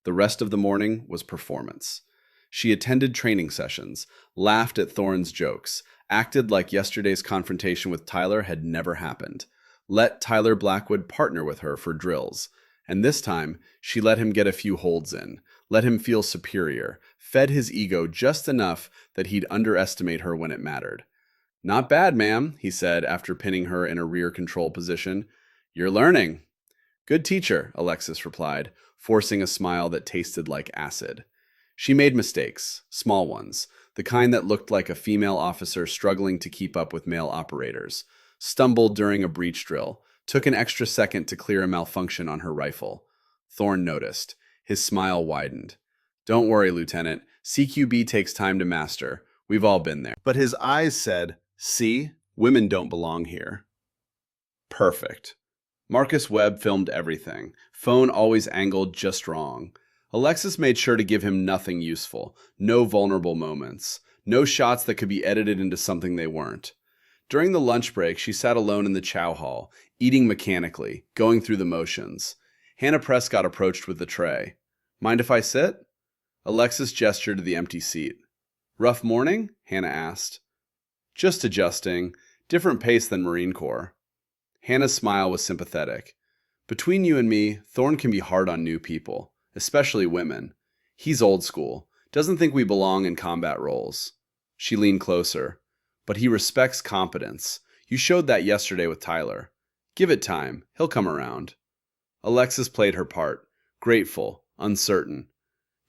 The rest of the morning was performance. She attended training sessions, laughed at Thorne's jokes, acted like yesterday's confrontation with Tyler had never happened, let Tyler Blackwood partner with her for drills, and this time she let him get a few holds in, let him feel superior, fed his ego just enough that he'd underestimate her when it mattered. "Not bad, ma'am," he said after pinning her in a rear control position. "You're learning." "Good teacher," Alexis replied, forcing a smile that tasted like acid. She made mistakes, small ones, the kind that looked like a female officer struggling to keep up with male operators, stumbled during a breach drill, took an extra second to clear a malfunction on her rifle. Thorne noticed. His smile widened. "Don't worry, Lieutenant. CQB takes time to master. We've all been there." But his eyes said, "See, women don't belong here." Perfect. Marcus Webb filmed everything. Phone always angled just wrong. Alexis made sure to give him nothing useful, no vulnerable moments, no shots that could be edited into something they weren't. During the lunch break, she sat alone in the chow hall, eating mechanically, going through the motions. Hannah Prescott approached with the tray. "Mind if I sit?" Alexis gestured to the empty seat. "Rough morning?" Hannah asked. "Just adjusting. Different pace than Marine Corps." Hannah's smile was sympathetic. "Between you and me, Thorne can be hard on new people, especially women. He's old school. Doesn't think we belong in combat roles. She leaned closer. But he respects competence. You showed that yesterday with Tyler. Give it time. He'll come around. Alexis played her part. Grateful, uncertain.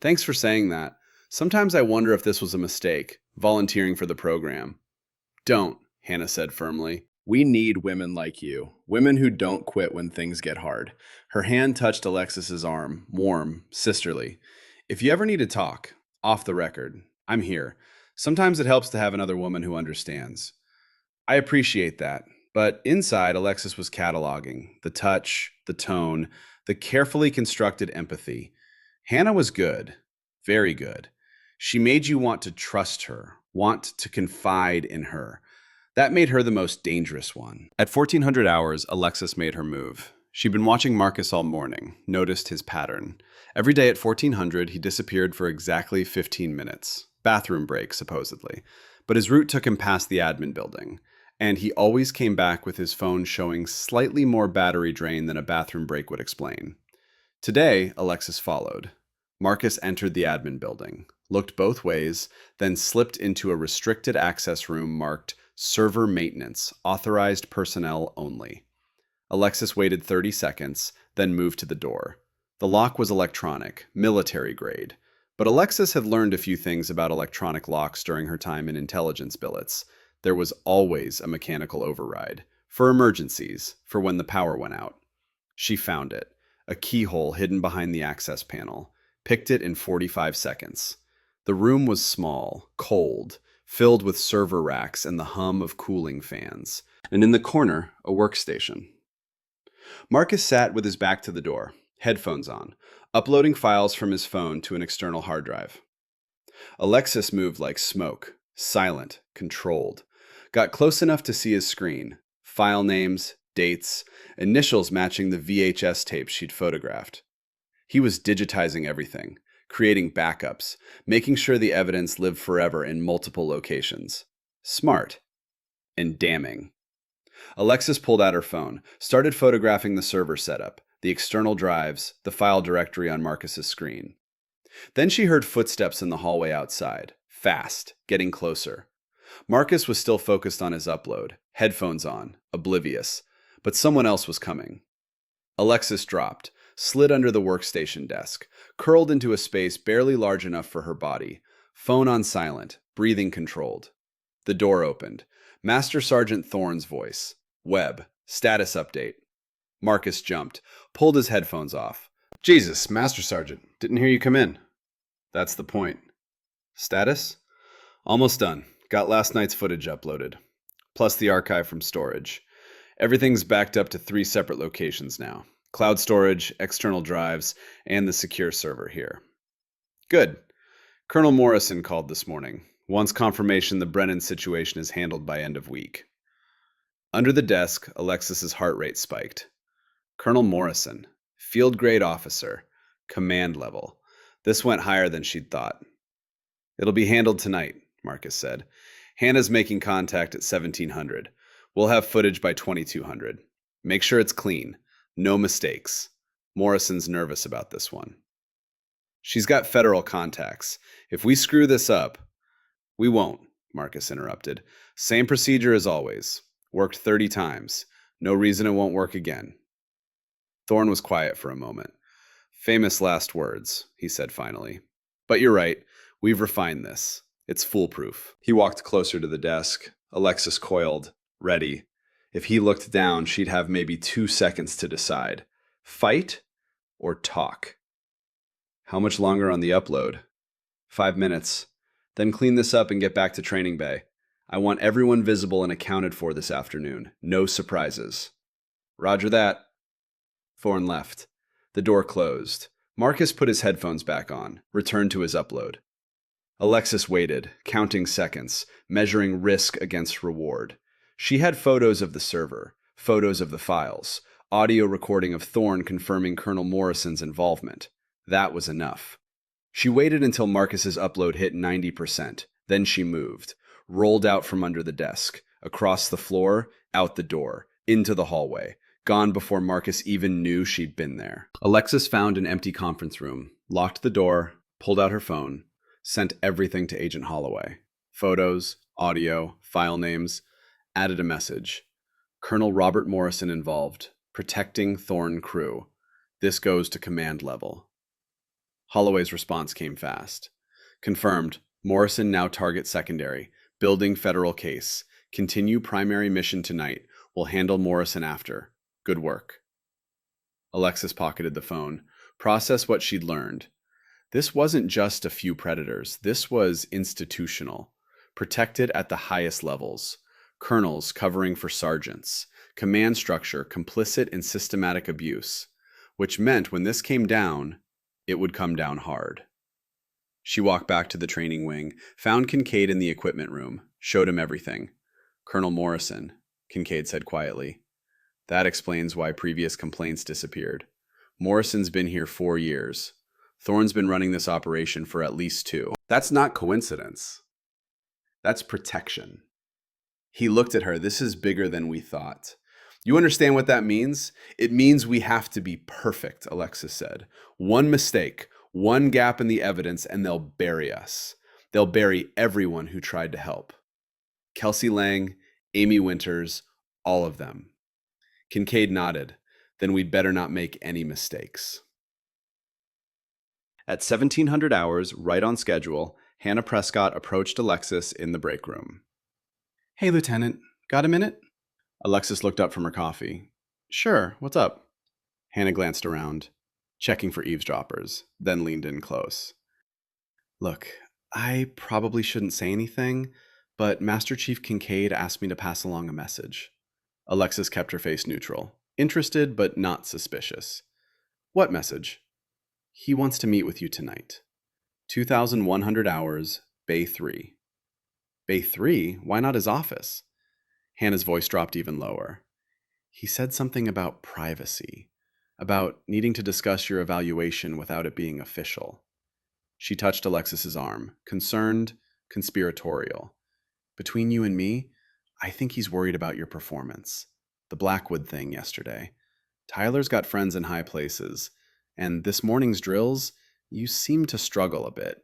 Thanks for saying that. Sometimes I wonder if this was a mistake, volunteering for the program. Don't, Hannah said firmly. We need women like you. Women who don't quit when things get hard. Her hand touched Alexis's arm, warm, sisterly. If you ever need to talk, off the record, I'm here. Sometimes it helps to have another woman who understands. I appreciate that. But inside, Alexis was cataloging the touch, the tone, the carefully constructed empathy. Hannah was good, very good. She made you want to trust her, want to confide in her. That made her the most dangerous one. At 1400 hours, Alexis made her move. She'd been watching Marcus all morning, noticed his pattern. Every day at 1400, he disappeared for exactly 15 minutes. Bathroom break, supposedly. But his route took him past the admin building. And he always came back with his phone showing slightly more battery drain than a bathroom break would explain. Today, Alexis followed. Marcus entered the admin building, looked both ways, then slipped into a restricted access room marked Server Maintenance, Authorized Personnel Only. Alexis waited 30 seconds, then moved to the door. The lock was electronic, military grade. But Alexis had learned a few things about electronic locks during her time in intelligence billets. There was always a mechanical override. For emergencies, for when the power went out. She found it. A keyhole hidden behind the access panel. Picked it in 45 seconds. The room was small, cold, filled with server racks and the hum of cooling fans. And in the corner, a workstation. Marcus sat with his back to the door, headphones on, uploading files from his phone to an external hard drive. Alexis moved like smoke, silent, controlled. Got close enough to see his screen. File names, dates, initials matching the VHS tapes she'd photographed. He was digitizing everything, creating backups, making sure the evidence lived forever in multiple locations. Smart. And damning. Alexis pulled out her phone, started photographing the server setup, the external drives, the file directory on Marcus's screen. Then she heard footsteps in the hallway outside, fast, getting closer. Marcus was still focused on his upload, headphones on, oblivious, but someone else was coming. Alexis dropped, slid under the workstation desk, curled into a space barely large enough for her body, phone on silent, breathing controlled. The door opened. Master Sergeant Thorne's voice. Webb, status update. Marcus jumped, pulled his headphones off. Jesus, Master Sergeant, didn't hear you come in. That's the point. Status? Almost done. Got last night's footage uploaded. Plus the archive from storage. Everything's backed up to 3 separate locations now. Cloud storage, external drives, and the secure server here. Good. Colonel Morrison called this morning. Wants confirmation the Brennan situation is handled by end of week. Under the desk, Alexis's heart rate spiked. Colonel Morrison. Field grade officer. Command level. This went higher than she'd thought. It'll be handled tonight, Marcus said. Hannah's making contact at 1700. We'll have footage by 2200. Make sure it's clean. No mistakes. Morrison's nervous about this one. She's got federal contacts. If we screw this up... We won't, Marcus interrupted. Same procedure as always. Worked 30 times. No reason it won't work again. Thorne was quiet for a moment. Famous last words, he said finally. But you're right. We've refined this. It's foolproof. He walked closer to the desk. Alexis coiled, ready. If he looked down, she'd have maybe 2 seconds to decide. Fight or talk? How much longer on the upload? 5 minutes. Then clean this up and get back to training bay. I want everyone visible and accounted for this afternoon. No surprises. Roger that. Thorne left. The door closed. Marcus put his headphones back on, returned to his upload. Alexis waited, counting seconds, measuring risk against reward. She had photos of the server, photos of the files, audio recording of Thorne confirming Colonel Morrison's involvement. That was enough. She waited until Marcus's upload hit 90%. Then she moved, rolled out from under the desk, across the floor, out the door, into the hallway, gone before Marcus even knew she'd been there. Alexis found an empty conference room, locked the door, pulled out her phone. Sent everything to Agent Holloway. Photos, audio, file names, added a message. Colonel Robert Morrison involved. Protecting Thorn crew. This goes to command level. Holloway's response came fast. Confirmed. Morrison now target secondary. Building federal case. Continue primary mission tonight. We'll handle Morrison after. Good work. Alexis pocketed the phone. Process what she'd learned. This wasn't just a few predators. This was institutional. Protected at the highest levels. Colonels covering for sergeants. Command structure complicit in systematic abuse. Which meant when this came down, it would come down hard. She walked back to the training wing, found Kincaid in the equipment room, showed him everything. Colonel Morrison, Kincaid said quietly. That explains why previous complaints disappeared. Morrison's been here 4 years. Thorne's been running this operation for at least 2. That's not coincidence. That's protection. He looked at her. This is bigger than we thought. You understand what that means? It means we have to be perfect, Alexis said. One mistake, one gap in the evidence, and they'll bury us. They'll bury everyone who tried to help. Kelsey Lang, Amy Winters, all of them. Kincaid nodded. Then we'd better not make any mistakes. At 1700 hours, right on schedule, Hannah Prescott approached Alexis in the break room. Hey, Lieutenant, got a minute? Alexis looked up from her coffee. Sure, what's up? Hannah glanced around, checking for eavesdroppers, then leaned in close. Look, I probably shouldn't say anything, but Master Chief Kincaid asked me to pass along a message. Alexis kept her face neutral, interested but not suspicious. What message? He wants to meet with you tonight. 2,100 hours, Bay 3. Bay 3? Why not his office? Hannah's voice dropped even lower. He said something about privacy, about needing to discuss your evaluation without it being official. She touched Alexis's arm, concerned, conspiratorial. Between you and me, I think he's worried about your performance. The Blackwood thing yesterday. Tyler's got friends in high places, and this morning's drills, you seem to struggle a bit.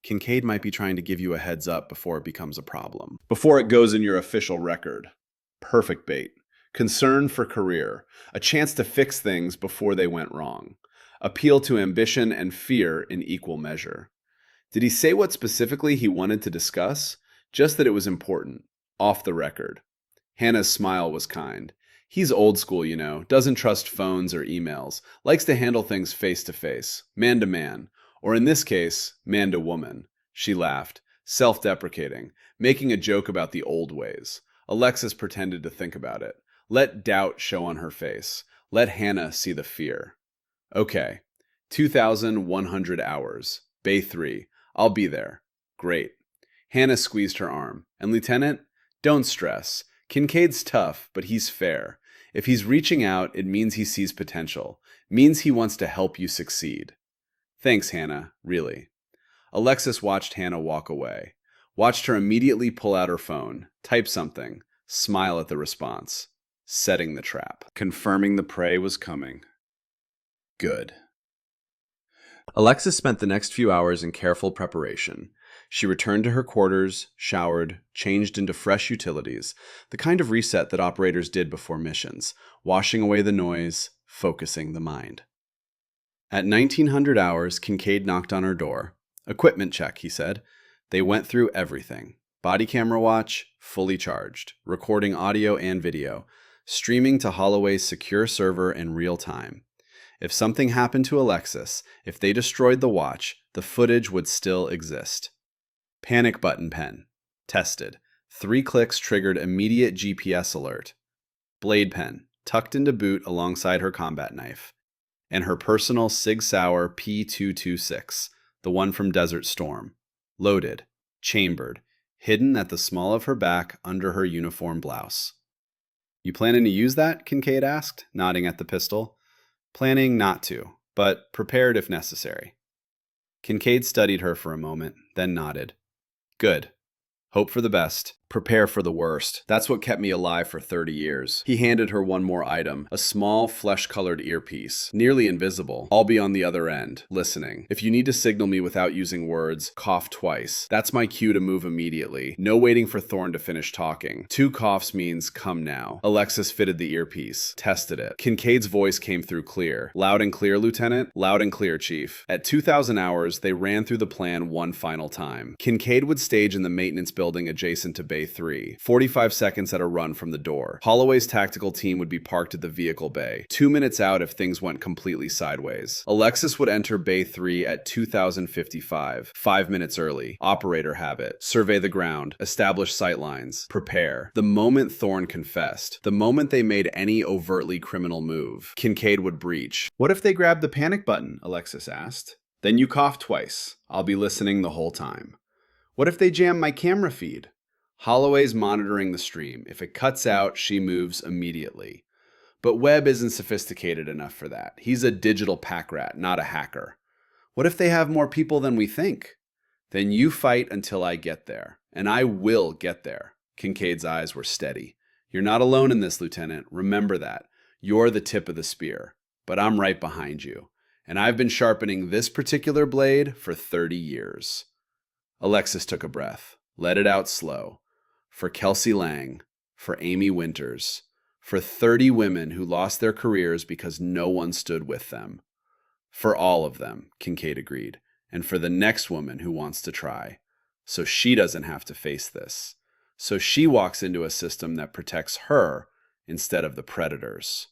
Kincaid might be trying to give you a heads up before it becomes a problem. Before it goes in your official record. Perfect bait. Concern for career. A chance to fix things before they went wrong. Appeal to ambition and fear in equal measure. Did he say what specifically he wanted to discuss? Just that it was important. Off the record. Hannah's smile was kind. He's old school, you know, doesn't trust phones or emails, likes to handle things face to face, man to man, or in this case, man to woman. She laughed, self-deprecating, making a joke about the old ways. Alexis pretended to think about it. Let doubt show on her face. Let Hannah see the fear. Okay, 2,100 hours, Bay 3. I'll be there. Great. Hannah squeezed her arm. And Lieutenant, don't stress. Kincaid's tough, but he's fair. If he's reaching out, it means he sees potential. Means he wants to help you succeed. Thanks, Hannah, really. Alexis watched Hannah walk away. Watched her immediately pull out her phone, type something, smile at the response. Setting the trap. Confirming the prey was coming. Good. Alexis spent the next few hours in careful preparation. She returned to her quarters, showered, changed into fresh utilities, the kind of reset that operators did before missions, washing away the noise, focusing the mind. At 1900 hours, Kincaid knocked on her door. Equipment check, he said. They went through everything. Body camera watch, fully charged, recording audio and video, streaming to Holloway's secure server in real time. If something happened to Alexis, if they destroyed the watch, the footage would still exist. Panic button pen. Tested. 3 clicks triggered immediate GPS alert. Blade pen, tucked into boot alongside her combat knife. And her personal Sig Sauer P226, the one from Desert Storm. Loaded, chambered, hidden at the small of her back under her uniform blouse. You planning to use that? Kincaid asked, nodding at the pistol. Planning not to, but prepared if necessary. Kincaid studied her for a moment, then nodded. Good. Hope for the best. Prepare for the worst. That's what kept me alive for 30 years. He handed her one more item, a small, flesh-colored earpiece, nearly invisible. I'll be on the other end, listening. If you need to signal me without using words, cough twice. That's my cue to move immediately. No waiting for Thorne to finish talking. 2 coughs means come now. Alexis fitted the earpiece, tested it. Kincaid's voice came through clear. Loud and clear, Lieutenant. Loud and clear, Chief. At 2,000 hours, they ran through the plan one final time. Kincaid would stage in the maintenance building adjacent to Bay 3, 45 seconds at a run from the door. Holloway's tactical team would be parked at the vehicle bay, 2 minutes out if things went completely sideways. Alexis would enter Bay 3 at 2055, 5 minutes early. Operator habit. Survey the ground. Establish sight lines. Prepare. The moment Thorne confessed, the moment they made any overtly criminal move, Kincaid would breach. What if they grabbed the panic button? Alexis asked. Then you cough twice. I'll be listening the whole time. What if they jam my camera feed? Holloway's monitoring the stream. If it cuts out, she moves immediately. But Webb isn't sophisticated enough for that. He's a digital pack rat, not a hacker. What if they have more people than we think? Then you fight until I get there. And I will get there. Kincaid's eyes were steady. You're not alone in this, Lieutenant. Remember that. You're the tip of the spear. But I'm right behind you. And I've been sharpening this particular blade for 30 years. Alexis took a breath. Let it out slow. For Kelsey Lang, for Amy Winters, for 30 women who lost their careers because no one stood with them. For all of them, Kincaid agreed, and for the next woman who wants to try. So she doesn't have to face this. So she walks into a system that protects her instead of the predators.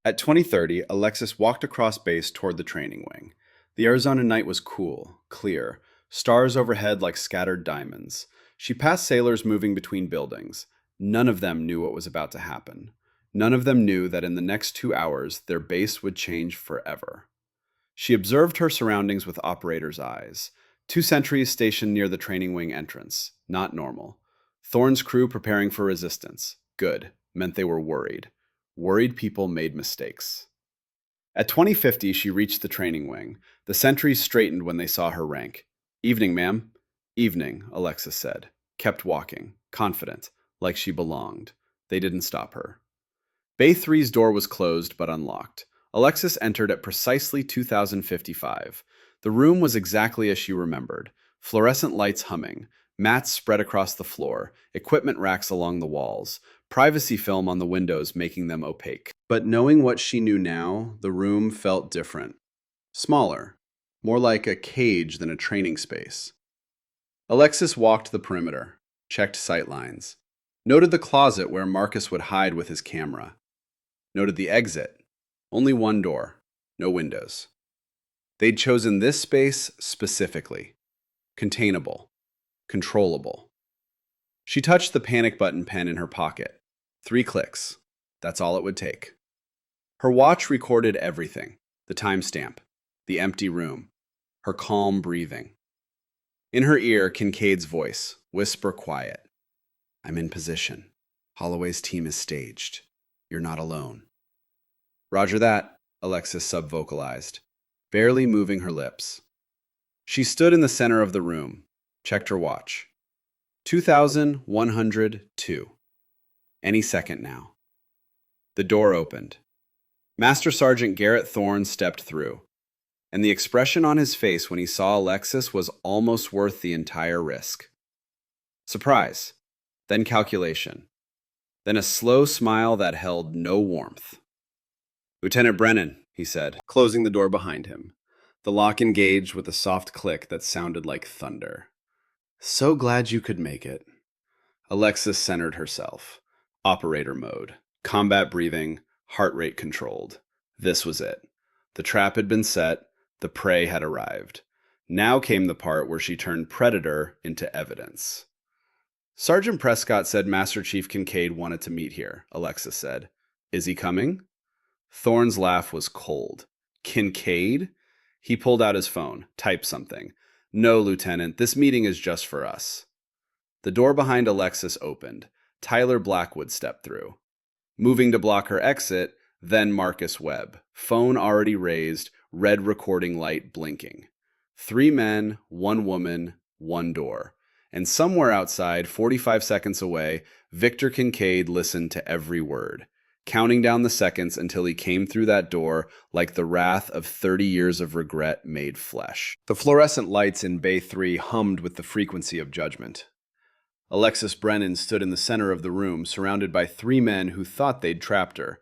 At 20:30, Alexis walked across base toward the training wing. The Arizona night was cool, clear, stars overhead like scattered diamonds. She passed sailors moving between buildings. None of them knew what was about to happen. None of them knew that in the next 2 hours, their base would change forever. She observed her surroundings with operator's eyes. 2 sentries stationed near the training wing entrance. Not normal. Thorne's crew preparing for resistance. Good. Meant they were worried. Worried people made mistakes. At 20:50, she reached the training wing. The sentries straightened when they saw her rank. Evening, ma'am. Evening, Alexis said. Kept walking, confident, like she belonged. They didn't stop her. Bay 3's door was closed but unlocked. Alexis entered at precisely 2055. The room was exactly as she remembered. Fluorescent lights humming, mats spread across the floor, equipment racks along the walls, privacy film on the windows making them opaque. But knowing what she knew now, the room felt different. Smaller, more like a cage than a training space. Alexis walked the perimeter, checked sightlines, noted the closet where Marcus would hide with his camera, noted the exit, only one door, no windows. They'd chosen this space specifically, containable, controllable. She touched the panic button pen in her pocket. 3 clicks. That's all it would take. Her watch recorded everything, the timestamp, the empty room, her calm breathing. In her ear, Kincaid's voice, whisper quiet. I'm in position. Holloway's team is staged. You're not alone. Roger that, Alexis subvocalized, barely moving her lips. She stood in the center of the room, checked her watch. 2102. Any second now. The door opened. Master Sergeant Garrett Thorne stepped through, and the expression on his face when he saw Alexis was almost worth the entire risk. Surprise, then calculation, then a slow smile that held no warmth. Lieutenant Brennan, he said, closing the door behind him. The lock engaged with a soft click that sounded like thunder. So glad you could make it. Alexis centered herself. Operator mode. Combat breathing, heart rate controlled. This was it. The trap had been set. The prey had arrived. Now came the part where she turned predator into evidence. Sergeant Prescott said Master Chief Kincaid wanted to meet here, Alexis said. Is he coming? Thorne's laugh was cold. Kincaid? He pulled out his phone, typed something. No, Lieutenant, this meeting is just for us. The door behind Alexis opened. Tyler Blackwood stepped through. Moving to block her exit, then Marcus Webb. Phone already raised, red recording light blinking. 3 men, 1 woman, 1 door. And somewhere outside, 45 seconds away, Victor Kincaid listened to every word, counting down the seconds until he came through that door like the wrath of 30 years of regret made flesh. The fluorescent lights in Bay 3 hummed with the frequency of judgment. Alexis Brennan stood in the center of the room, surrounded by 3 men who thought they'd trapped her.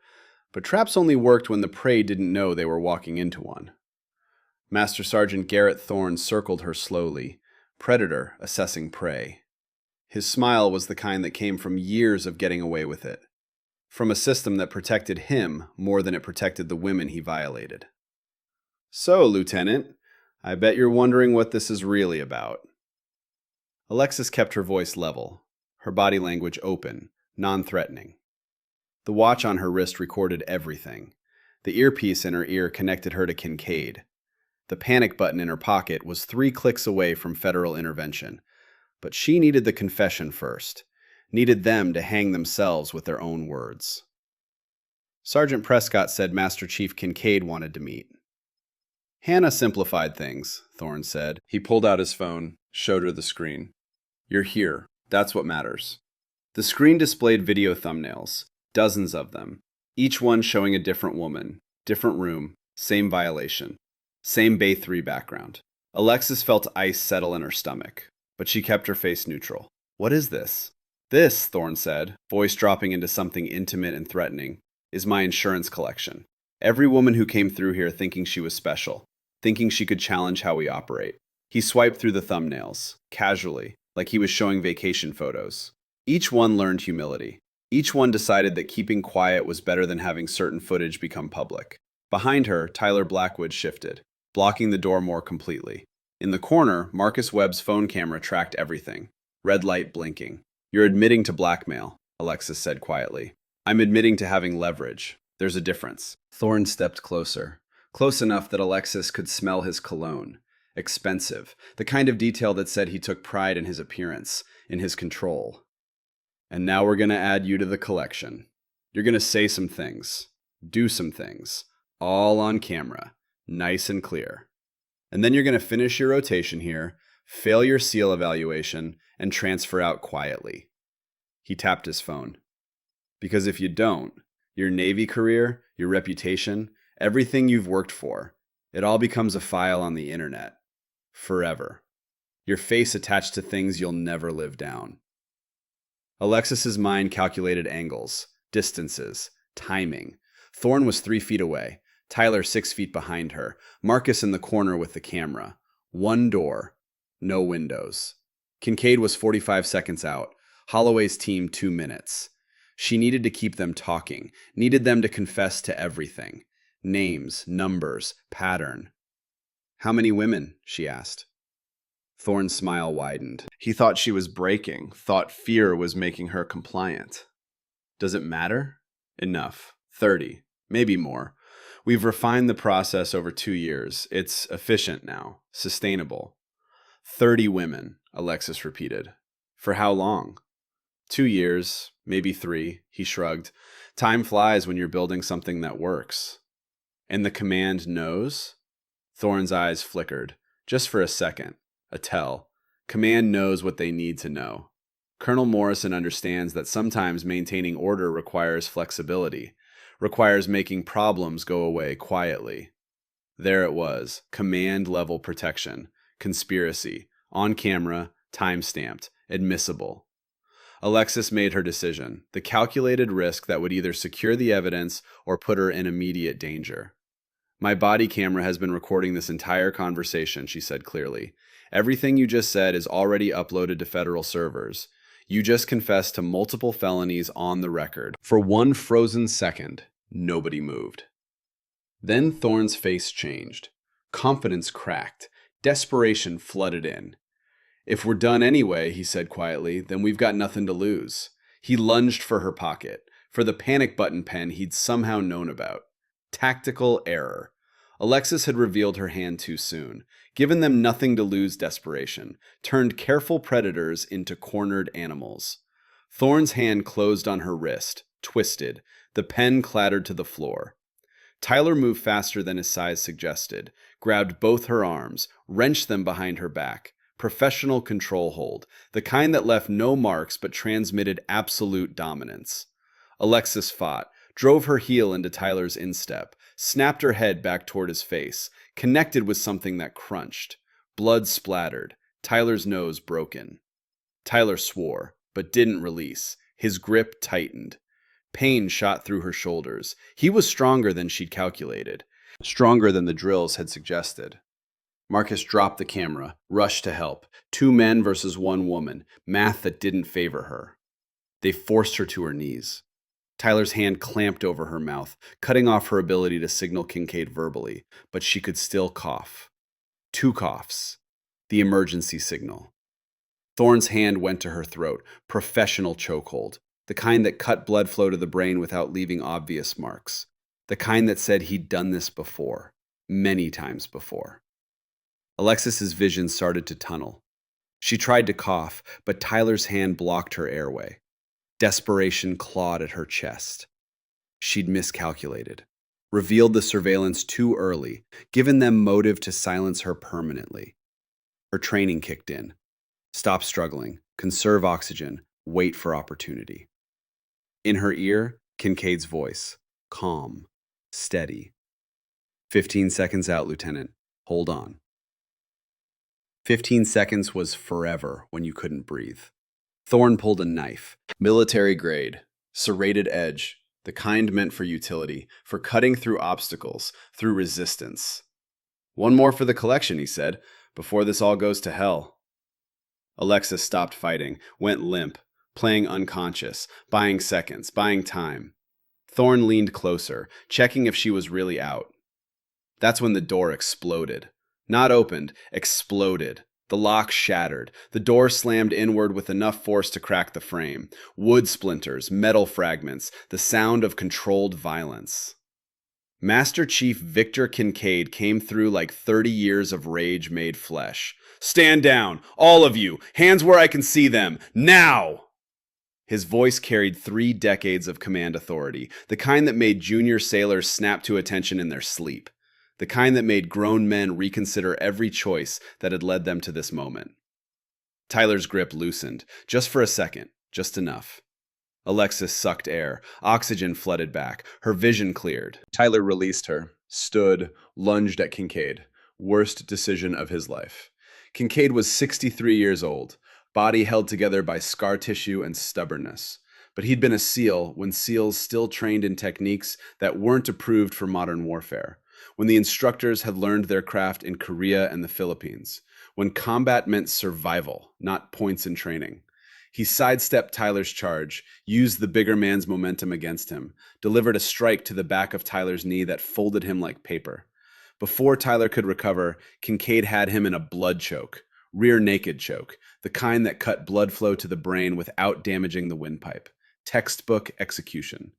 But traps only worked when the prey didn't know they were walking into one. Master Sergeant Garrett Thorne circled her slowly, predator assessing prey. His smile was the kind that came from years of getting away with it, from a system that protected him more than it protected the women he violated. So, Lieutenant, I bet you're wondering what this is really about. Alexis kept her voice level, her body language open, non-threatening. The watch on her wrist recorded everything. The earpiece in her ear connected her to Kincaid. The panic button in her pocket was 3 clicks away from federal intervention. But she needed the confession first, needed them to hang themselves with their own words. Sergeant Prescott said Master Chief Kincaid wanted to meet. Hannah simplified things, Thorne said. He pulled out his phone, showed her the screen. You're here. That's what matters. The screen displayed video thumbnails, dozens of them, each one showing a different woman, different room, same violation, same Bay 3 background. Alexis felt ice settle in her stomach, but she kept her face neutral. What is this? This, Thorne said, voice dropping into something intimate and threatening, is my insurance collection. Every woman who came through here thinking she was special, thinking she could challenge how we operate. He swiped through the thumbnails, casually, like he was showing vacation photos. Each one learned humility. Each one decided that keeping quiet was better than having certain footage become public. Behind her, Tyler Blackwood shifted, blocking the door more completely. In the corner, Marcus Webb's phone camera tracked everything, red light blinking. You're admitting to blackmail, Alexis said quietly. I'm admitting to having leverage. There's a difference. Thorne stepped closer, close enough that Alexis could smell his cologne. Expensive, the kind of detail that said he took pride in his appearance, in his control. And now we're going to add you to the collection. You're going to say some things, do some things, all on camera, nice and clear. And then you're going to finish your rotation here, fail your SEAL evaluation, and transfer out quietly. He tapped his phone. Because if you don't, your Navy career, your reputation, everything you've worked for, it all becomes a file on the internet. Forever. Your face attached to things you'll never live down. Alexis's mind calculated angles, distances, timing. Thorne was 3 feet away, Tyler 6 feet behind her, Marcus in the corner with the camera. 1 door, no windows. Kincaid was 45 seconds out, Holloway's team 2 minutes. She needed to keep them talking, needed them to confess to everything. Names, numbers, pattern. How many women? She asked. Thorne's smile widened. He thought she was breaking, thought fear was making her compliant. Does it matter? Enough. 30. Maybe more. We've refined the process over 2 years. It's efficient now. Sustainable. 30 women, Alexis repeated. For how long? 2 years, maybe 3, he shrugged. Time flies when you're building something that works. And the command knows? Thorne's eyes flickered, just for a second. A tell. Command knows what they need to know. Colonel Morrison understands that sometimes maintaining order requires flexibility, requires making problems go away quietly. There it was, command-level protection, conspiracy, on camera, time-stamped, admissible. Alexis made her decision, the calculated risk that would either secure the evidence or put her in immediate danger. My body camera has been recording this entire conversation, she said clearly. Everything you just said is already uploaded to federal servers. You just confessed to multiple felonies on the record. For 1 frozen second, nobody moved. Then Thorne's face changed. Confidence cracked. Desperation flooded in. If we're done anyway, he said quietly, then we've got nothing to lose. He lunged for her pocket, for the panic button pen he'd somehow known about. Tactical error. Alexis had revealed her hand too soon, given them nothing to lose desperation, turned careful predators into cornered animals. Thorne's hand closed on her wrist, twisted. The pen clattered to the floor. Tyler moved faster than his size suggested, grabbed both her arms, wrenched them behind her back, Professional control hold, the kind that left no marks but transmitted absolute dominance. Alexis fought, drove her heel into Tyler's instep, snapped her head back toward his face, connected with something that crunched. Blood splattered, Tyler's nose broken. Tyler swore, but didn't release. His grip tightened. Pain shot through her shoulders. He was stronger than she'd calculated, stronger than the drills had suggested. Marcus dropped the camera, rushed to help. 2 men versus 1 woman, math that didn't favor her. They forced her to her knees. Tyler's hand clamped over her mouth, cutting off her ability to signal Kincaid verbally, but she could still cough. 2 coughs. The emergency signal. Thorne's hand went to her throat, professional chokehold, the kind that cut blood flow to the brain without leaving obvious marks, the kind that said he'd done this before, many times before. Alexis's vision started to tunnel. She tried to cough, but Tyler's hand blocked her airway. Desperation clawed at her chest. She'd miscalculated, revealed the surveillance too early, given them motive to silence her permanently. Her training kicked in. Stop struggling, conserve oxygen, wait for opportunity. In her ear, Kincaid's voice, calm, steady. 15 seconds out, Lieutenant. Hold on. 15 seconds was forever when you couldn't breathe. Thorne pulled a knife, military grade, serrated edge, the kind meant for utility, for cutting through obstacles, through resistance. "One more for the collection," he said, "before this all goes to hell." Alexis stopped fighting, went limp, playing unconscious, buying seconds, buying time. Thorne leaned closer, checking if she was really out. That's when the door exploded. Not opened, exploded. The lock shattered. The door slammed inward with enough force to crack the frame. Wood splinters, metal fragments, the sound of controlled violence. Master Chief Victor Kincaid came through like 30 years of rage made flesh. "Stand down, all of you! Hands where I can see them! Now!" His voice carried 3 decades of command authority, the kind that made junior sailors snap to attention in their sleep. The kind that made grown men reconsider every choice that had led them to this moment. Tyler's grip loosened, just for a second, just enough. Alexis sucked air. Oxygen flooded back. Her vision cleared. Tyler released her, stood, lunged at Kincaid. Worst decision of his life. Kincaid was 63 years old, body held together by scar tissue and stubbornness. But he'd been a SEAL when SEALs still trained in techniques that weren't approved for modern warfare. When the instructors had learned their craft in Korea and the Philippines, when combat meant survival, not points in training. He sidestepped Tyler's charge, used the bigger man's momentum against him, delivered a strike to the back of Tyler's knee that folded him like paper. Before Tyler could recover, Kincaid had him in a blood choke, rear naked choke, the kind that cut blood flow to the brain without damaging the windpipe. Textbook execution.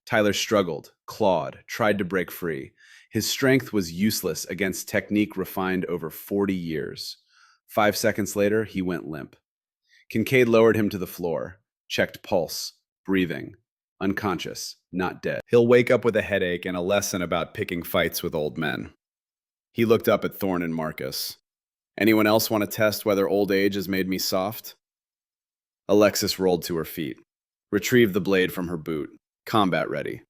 Tyler struggled, clawed, tried to break free. His strength was useless against technique refined over 40 years. 5 seconds later, he went limp. Kincaid lowered him to the floor, checked pulse, breathing. Unconscious, not dead. He'll wake up with a headache and a lesson about picking fights with old men. He looked up at Thorne and Marcus. "Anyone else want to test whether old age has made me soft?" Alexis rolled to her feet, retrieved the blade from her boot, combat ready.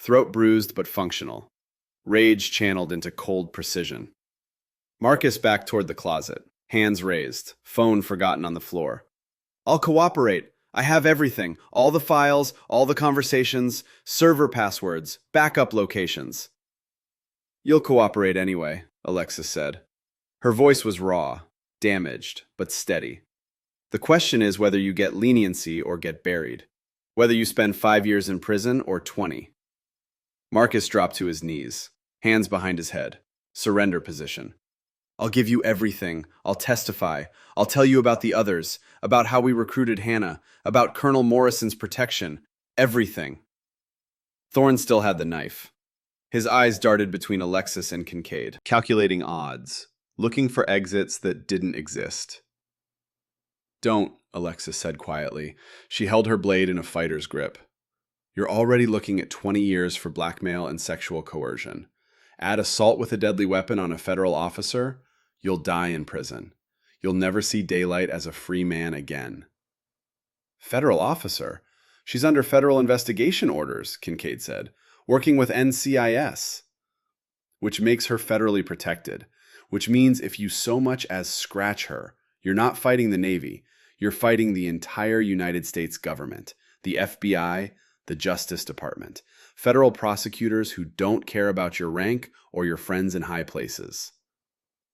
Throat bruised but functional. Rage channeled into cold precision. Marcus backed toward the closet, hands raised, phone forgotten on the floor. "I'll cooperate. I have everything. All the files, all the conversations, server passwords, backup locations." "You'll cooperate anyway," Alexis said. Her voice was raw, damaged, but steady. "The question is whether you get leniency or get buried. Whether you spend 5 years in prison or 20. Marcus dropped to his knees, hands behind his head, surrender position. "I'll give you everything. I'll testify. I'll tell you about the others, about how we recruited Hannah, about Colonel Morrison's protection. Everything." Thorne still had the knife. His eyes darted between Alexis and Kincaid, calculating odds, looking for exits that didn't exist. "Don't," Alexis said quietly. She held her blade in a fighter's grip. "You're already looking at 20 years for blackmail and sexual coercion. Add assault with a deadly weapon on a federal officer, you'll die in prison. You'll never see daylight as a free man again. Federal officer? She's under federal investigation orders, Kincaid said, working with NCIS, which makes her federally protected, which means if you so much as scratch her, you're not fighting the Navy, you're fighting the entire United States government, the FBI, the Justice Department, federal prosecutors who don't care about your rank or your friends in high places.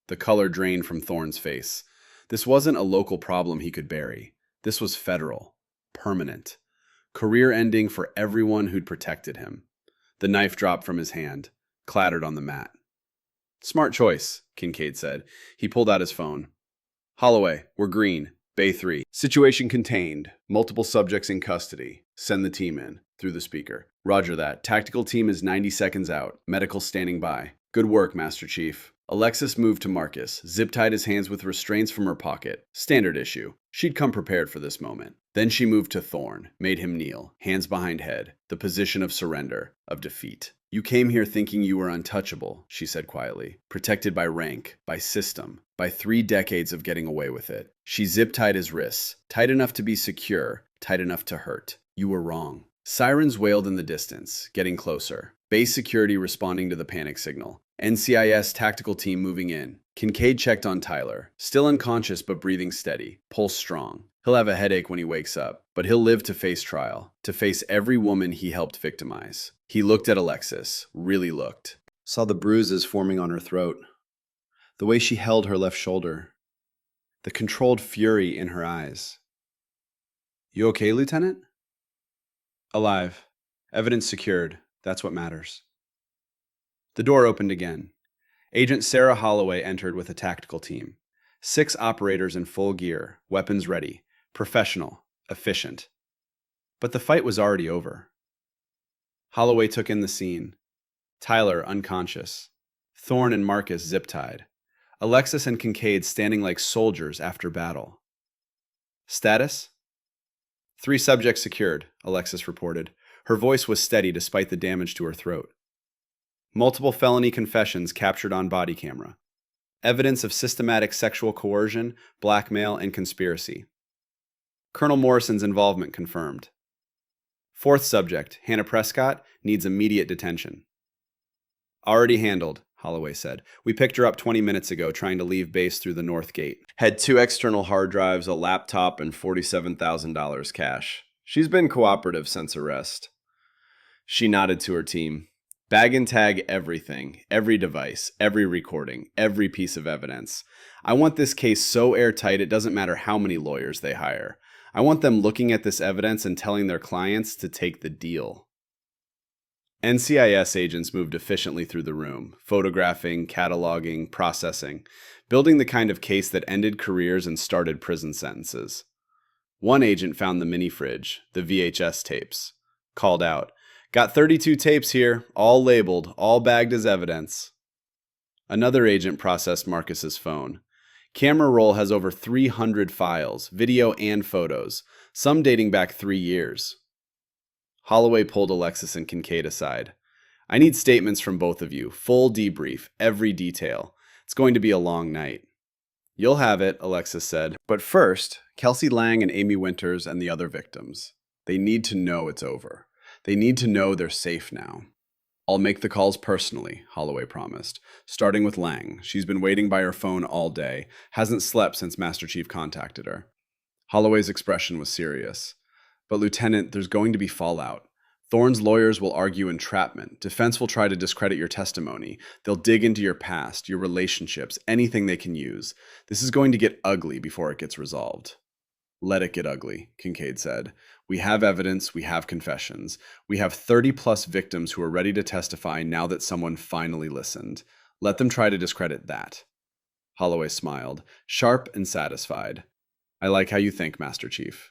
The color drained from Thorne's face. This wasn't a local problem he could bury. This was federal, permanent, career-ending for everyone who'd protected him. The knife dropped from his hand, clattered on the mat. Smart choice, Kincaid said. He pulled out his phone. Holloway, we're green. Bay 3. Situation contained. Multiple subjects in custody. Send the team in. Through the speaker. Roger that. Tactical team is 90 seconds out. Medical standing by. Good work, Master Chief. Alexis moved to Marcus, zip-tied his hands with restraints from her pocket. Standard issue. She'd come prepared for this moment. Then she moved to Thorne, made him kneel, hands behind head, the position of surrender, of defeat. You came here thinking you were untouchable, she said quietly, protected by rank, by system, by 3 decades of getting away with it. She zip-tied his wrists, tight enough to be secure, tight enough to hurt. You were wrong. Sirens wailed in the distance, getting closer. Base security responding to the panic signal. NCIS tactical team moving in. Kincaid checked on Tyler, still unconscious but breathing steady, pulse strong. He'll have a headache when he wakes up, but he'll live to face trial, to face every woman he helped victimize. He looked at Alexis, really looked. Saw the bruises forming on her throat, the way she held her left shoulder, the controlled fury in her eyes. You okay, Lieutenant? Alive. Evidence secured. That's what matters. The door opened again. Agent Sarah Holloway entered with a tactical team. 6 operators in full gear, weapons ready, professional, efficient. But the fight was already over. Holloway took in the scene. Tyler unconscious. Thorne and Marcus zip-tied. Alexis and Kincaid standing like soldiers after battle. Status? 3 subjects secured, Alexis reported. Her voice was steady despite the damage to her throat. Multiple felony confessions captured on body camera. Evidence of systematic sexual coercion, blackmail, and conspiracy. Colonel Morrison's involvement confirmed. 4th subject, Hannah Prescott, needs immediate detention. Already handled, Holloway said. We picked her up 20 minutes ago trying to leave base through the north gate. Had 2 external hard drives, a laptop, and $47,000 cash. She's been cooperative since arrest. She nodded to her team. Bag and tag everything, every device, every recording, every piece of evidence. I want this case so airtight it doesn't matter how many lawyers they hire. I want them looking at this evidence and telling their clients to take the deal. NCIS agents moved efficiently through the room, photographing, cataloging, processing, building the kind of case that ended careers and started prison sentences. One agent found the mini fridge, the VHS tapes. Called out, "Got 32 tapes here, all labeled, all bagged as evidence." Another agent processed Marcus's phone. Camera roll has over 300 files, video and photos, some dating back 3 years. Holloway pulled Alexis and Kincaid aside. I need statements from both of you, full debrief, every detail. It's going to be a long night. You'll have it, Alexis said. But first, Kelsey Lang and Amy Winters and the other victims. They need to know it's over. They need to know they're safe now. I'll make the calls personally, Holloway promised. Starting with Lang. She's been waiting by her phone all day. Hasn't slept since Master Chief contacted her. Holloway's expression was serious. But Lieutenant, there's going to be fallout. Thorne's lawyers will argue entrapment. Defense will try to discredit your testimony. They'll dig into your past, your relationships, anything they can use. This is going to get ugly before it gets resolved. Let it get ugly, Kincaid said. We have evidence, we have confessions. We have 30-plus victims who are ready to testify now that someone finally listened. Let them try to discredit that. Holloway smiled, sharp and satisfied. I like how you think, Master Chief.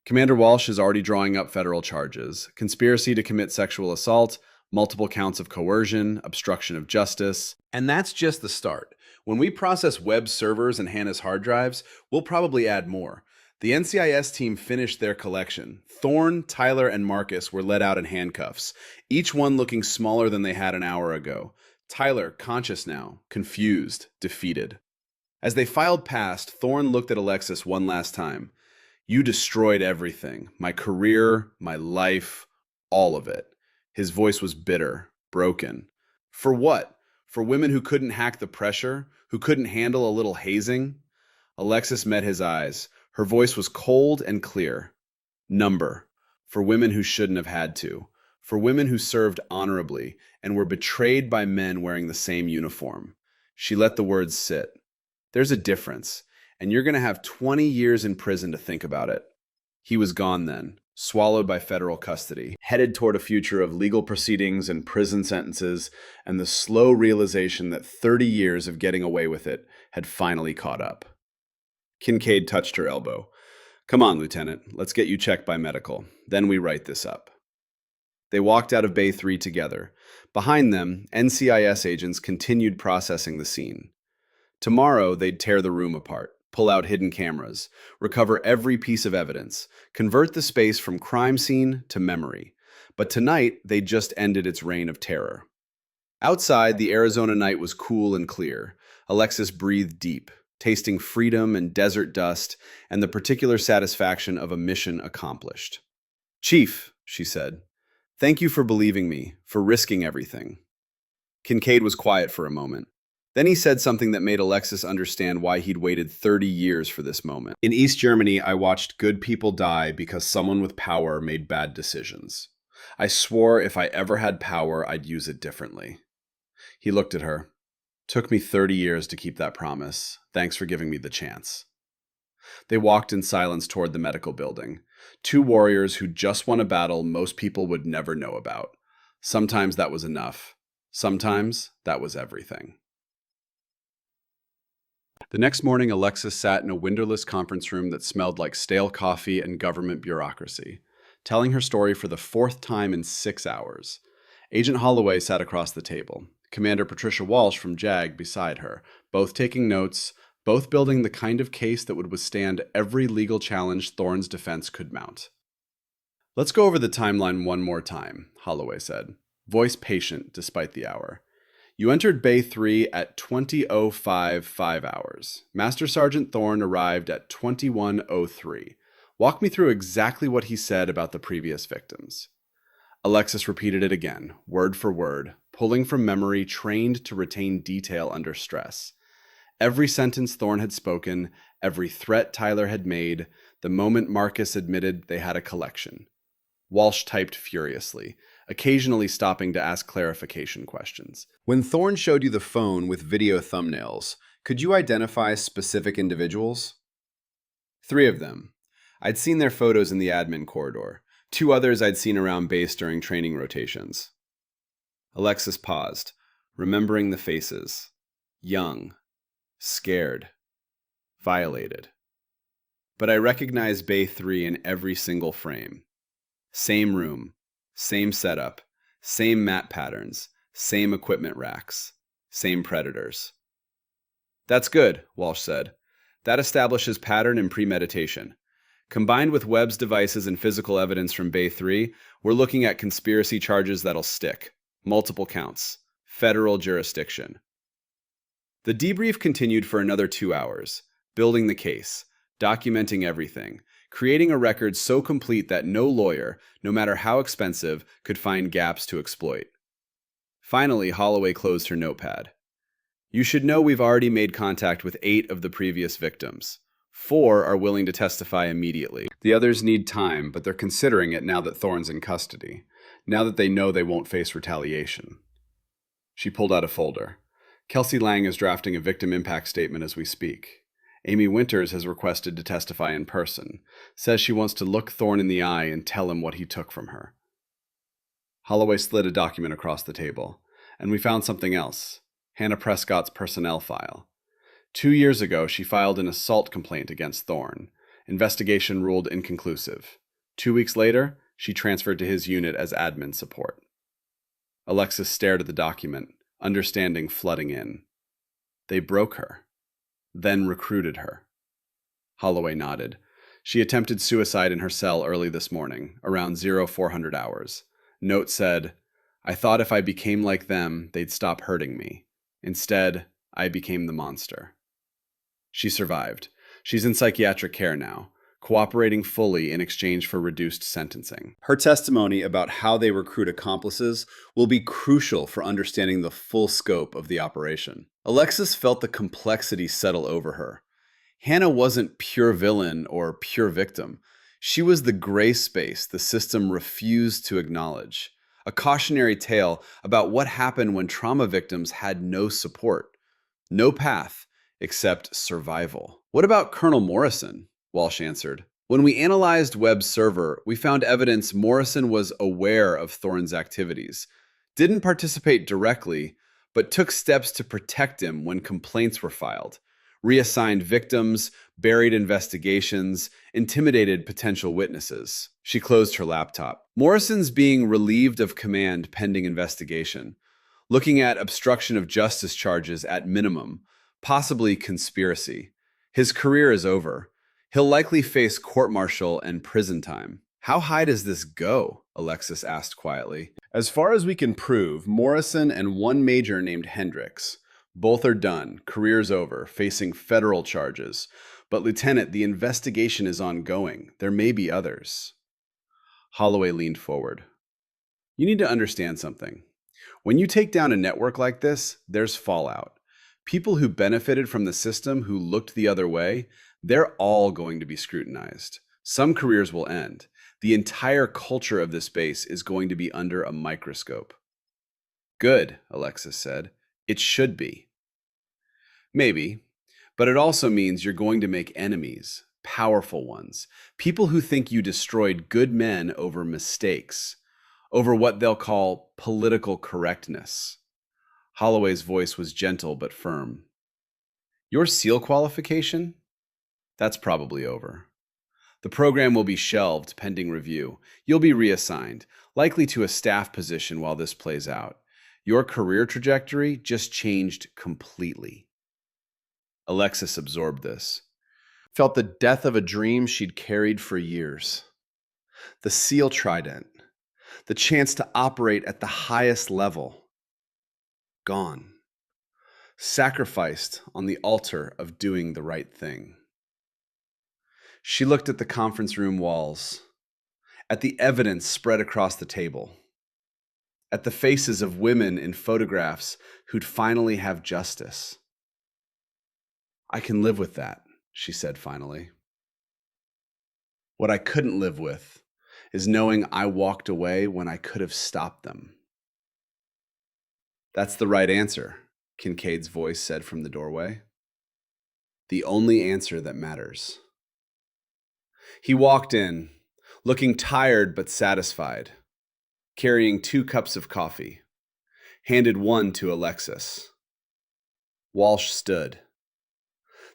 Commander Walsh is already drawing up federal charges. Conspiracy to commit sexual assault, multiple counts of coercion, obstruction of justice. And that's just the start. When we process web servers and Hannah's hard drives, we'll probably add more. The NCIS team finished their collection. Thorne, Tyler, and Marcus were let out in handcuffs, each one looking smaller than they had an hour ago. Tyler, conscious now, confused, defeated. As they filed past, Thorne looked at Alexis one last time. You destroyed everything. My career, my life, all of it. His voice was bitter, broken. For what? For women who couldn't hack the pressure? Who couldn't handle a little hazing? Alexis met his eyes. Her voice was cold and clear. Number. For women who shouldn't have had to. For women who served honorably and were betrayed by men wearing the same uniform. She let the words sit. There's a difference, and you're going to have 20 years in prison to think about it. He was gone then, swallowed by federal custody, headed toward a future of legal proceedings and prison sentences, and the slow realization that 30 years of getting away with it had finally caught up. Kincaid touched her elbow. Come on, Lieutenant, let's get you checked by medical. Then we write this up. They walked out of Bay 3 together. Behind them, NCIS agents continued processing the scene. Tomorrow, they'd tear the room apart, pull out hidden cameras, recover every piece of evidence, convert the space from crime scene to memory. But tonight, they'd just ended its reign of terror. Outside, the Arizona night was cool and clear. Alexis breathed deep, tasting freedom and desert dust and the particular satisfaction of a mission accomplished. Chief, she said, thank you for believing me, for risking everything. Kincaid was quiet for a moment. Then he said something that made Alexis understand why he'd waited 30 years for this moment. In East Germany, I watched good people die because someone with power made bad decisions. I swore if I ever had power, I'd use it differently. He looked at her. Took me 30 years to keep that promise. Thanks for giving me the chance. They walked in silence toward the medical building. Two warriors who just won a battle most people would never know about. Sometimes that was enough. Sometimes that was everything. The next morning, Alexis sat in a windowless conference room that smelled like stale coffee and government bureaucracy, telling her story for the fourth time in 6 hours. Agent Holloway sat across the table, Commander Patricia Walsh from JAG beside her, both taking notes, both building the kind of case that would withstand every legal challenge Thorne's defense could mount. Let's go over the timeline one more time, Holloway said, voice patient despite the hour. You entered Bay 3 at 20:05 5 hours. Master Sergeant Thorne arrived at 21:03. Walk me through exactly what he said about the previous victims. Alexis repeated it again, word for word, pulling from memory trained to retain detail under stress. Every sentence Thorne had spoken, every threat Tyler had made, the moment Marcus admitted they had a collection. Walsh typed furiously, occasionally stopping to ask clarification questions. When Thorne showed you the phone with video thumbnails, could you identify specific individuals? 3 of them. I'd seen their photos in the admin corridor. 2 others I'd seen around base during training rotations. Alexis paused, remembering the faces. Young. Scared. Violated. But I recognized Bay 3 in every single frame. Same room. Same setup, same mat patterns, same equipment racks, same predators. That's good, Walsh said. That establishes pattern and premeditation. Combined with Webb's devices and physical evidence from Bay 3, we're looking at conspiracy charges that'll stick. Multiple counts. Federal jurisdiction. The debrief continued for another 2 hours, building the case, documenting everything, creating a record so complete that no lawyer, no matter how expensive, could find gaps to exploit. Finally, Holloway closed her notepad. You should know we've already made contact with 8 of the previous victims. 4 are willing to testify immediately. The others need time, but they're considering it now that Thorne's in custody, now that they know they won't face retaliation. She pulled out a folder. Kelsey Lang is drafting a victim impact statement as we speak. Amy Winters has requested to testify in person, says she wants to look Thorne in the eye and tell him what he took from her. Holloway slid a document across the table, and we found something else, Hannah Prescott's personnel file. 2 years ago, she filed an assault complaint against Thorne. Investigation ruled inconclusive. 2 weeks later, she transferred to his unit as admin support. Alexis stared at the document, understanding flooding in. They broke her. Then recruited her. Holloway nodded. She attempted suicide in her cell early this morning, around 0400 hours. Note said, I thought if I became like them, they'd stop hurting me. Instead, I became the monster. She survived. She's in psychiatric care now, cooperating fully in exchange for reduced sentencing. Her testimony about how they recruit accomplices will be crucial for understanding the full scope of the operation. Alexis felt the complexity settle over her. Hannah wasn't pure villain or pure victim. She was the gray space the system refused to acknowledge. A cautionary tale about what happened when trauma victims had no support, no path except survival. What about Colonel Morrison? Walsh answered. When we analyzed Webb's server, we found evidence Morrison was aware of Thorne's activities, didn't participate directly, but took steps to protect him when complaints were filed, reassigned victims, buried investigations, intimidated potential witnesses. She closed her laptop. Morrison's being relieved of command pending investigation, looking at obstruction of justice charges at minimum, possibly conspiracy. His career is over. He'll likely face court-martial and prison time. How high does this go? Alexis asked quietly. As far as we can prove, Morrison and one major named Hendricks. Both are done, careers over, facing federal charges. But Lieutenant, the investigation is ongoing. There may be others. Holloway leaned forward. You need to understand something. When you take down a network like this, there's fallout. People who benefited from the system who looked the other way, they're all going to be scrutinized. Some careers will end. The entire culture of this base is going to be under a microscope. Good, Alexis said. It should be. Maybe, but it also means you're going to make enemies, powerful ones, people who think you destroyed good men over mistakes, over what they'll call political correctness. Holloway's voice was gentle but firm. Your SEAL qualification? That's probably over. The program will be shelved pending review. You'll be reassigned, likely to a staff position while this plays out. Your career trajectory just changed completely. Alexis absorbed this. Felt the death of a dream she'd carried for years. The SEAL trident. The chance to operate at the highest level. Gone. Sacrificed on the altar of doing the right thing. She looked at the conference room walls, at the evidence spread across the table, at the faces of women in photographs who'd finally have justice. I can live with that, she said finally. What I couldn't live with is knowing I walked away when I could have stopped them. That's the right answer, Kincaid's voice said from the doorway. The only answer that matters. He walked in, looking tired but satisfied, carrying 2 cups of coffee, handed one to Alexis. Walsh stood.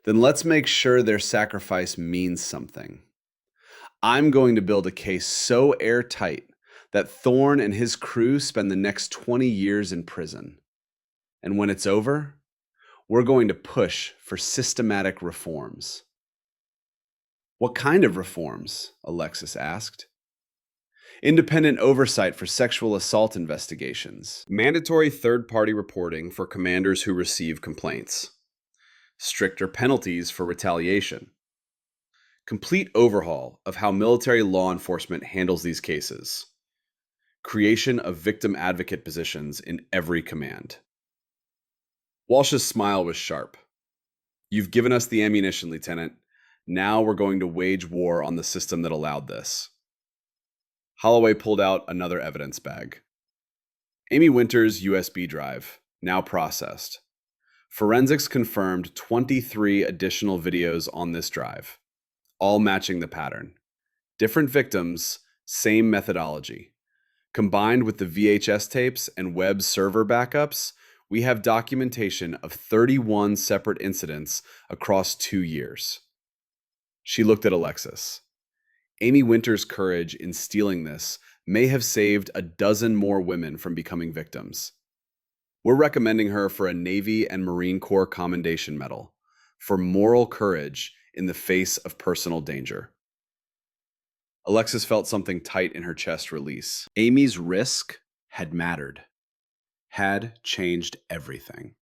Then let's make sure their sacrifice means something. I'm going to build a case so airtight that Thorne and his crew spend the next 20 years in prison. And when it's over, we're going to push for systematic reforms. What kind of reforms? Alexis asked. Independent oversight for sexual assault investigations. Mandatory third-party reporting for commanders who receive complaints. Stricter penalties for retaliation. Complete overhaul of how military law enforcement handles these cases. Creation of victim advocate positions in every command. Walsh's smile was sharp. You've given us the ammunition, Lieutenant. Now we're going to wage war on the system that allowed this. Holloway pulled out another evidence bag. Amy Winter's USB drive, now processed. Forensics confirmed 23 additional videos on this drive, all matching the pattern. Different victims, same methodology. Combined with the VHS tapes and web server backups, we have documentation of 31 separate incidents across 2 years. She looked at Alexis. Amy Winter's courage in stealing this may have saved a dozen more women from becoming victims. We're recommending her for a Navy and Marine Corps Commendation Medal for moral courage in the face of personal danger. Alexis felt something tight in her chest release. Amy's risk had mattered, had changed everything.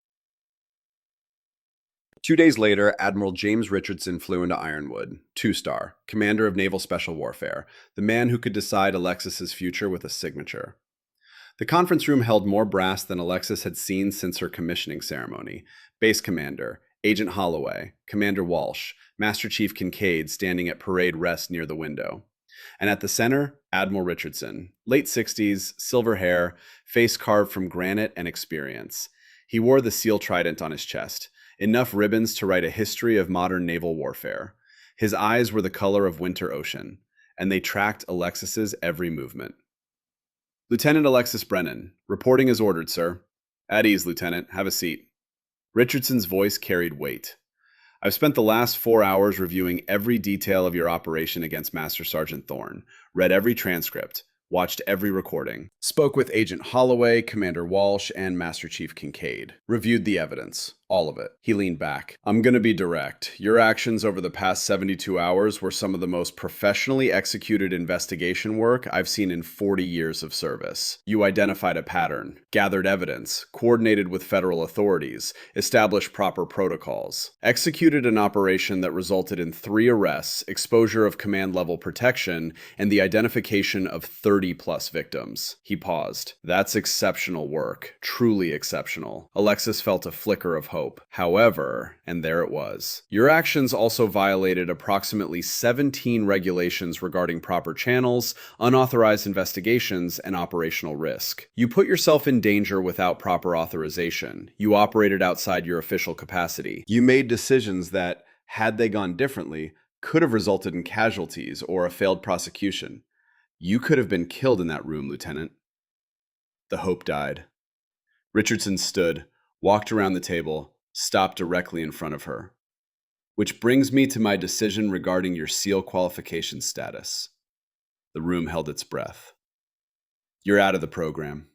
2 days later, Admiral James Richardson flew into Ironwood, 2-star, commander of Naval Special Warfare, the man who could decide Alexis's future with a signature. The conference room held more brass than Alexis had seen since her commissioning ceremony. Base Commander, Agent Holloway, Commander Walsh, Master Chief Kincaid standing at parade rest near the window. And at the center, Admiral Richardson, late 60s, silver hair, face carved from granite and experience. He wore the seal trident on his chest, enough ribbons to write a history of modern naval warfare. His eyes were the color of winter ocean, and they tracked Alexis's every movement. Lieutenant Alexis Brennan, reporting as ordered, sir. At ease, Lieutenant. Have a seat. Richardson's voice carried weight. I've spent the last 4 hours reviewing every detail of your operation against Master Sergeant Thorne, read every transcript, watched every recording, spoke with Agent Holloway, Commander Walsh, and Master Chief Kincaid. Reviewed the evidence. All of it. He leaned back. I'm gonna be direct. Your actions over the past 72 hours were some of the most professionally executed investigation work I've seen in 40 years of service. You identified a pattern, gathered evidence, coordinated with federal authorities, established proper protocols, executed an operation that resulted in 3 arrests, exposure of command-level protection, and the identification of 30-plus victims. He paused. That's exceptional work. Truly exceptional. Alexis felt a flicker of hope. However, and there it was, your actions also violated approximately 17 regulations regarding proper channels, unauthorized investigations, and operational risk. You put yourself in danger without proper authorization. You operated outside your official capacity. You made decisions that, had they gone differently, could have resulted in casualties or a failed prosecution. You could have been killed in that room, Lieutenant. The hope died. Richardson stood, walked around the table, stopped directly in front of her. Which brings me to my decision regarding your SEAL qualification status. The room held its breath. You're out of the program.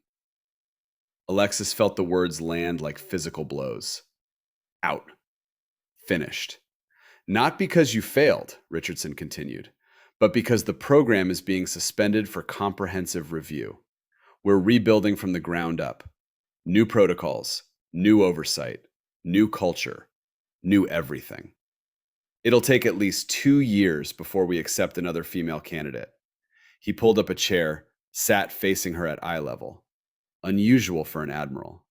Alexis felt the words land like physical blows. Out. Finished. Not because you failed, Richardson continued, but because the program is being suspended for comprehensive review. We're rebuilding from the ground up. New protocols, new oversight, new culture, new everything. It'll take at least 2 years before we accept another female candidate. He pulled up a chair, sat facing her at eye level. Unusual for an admiral.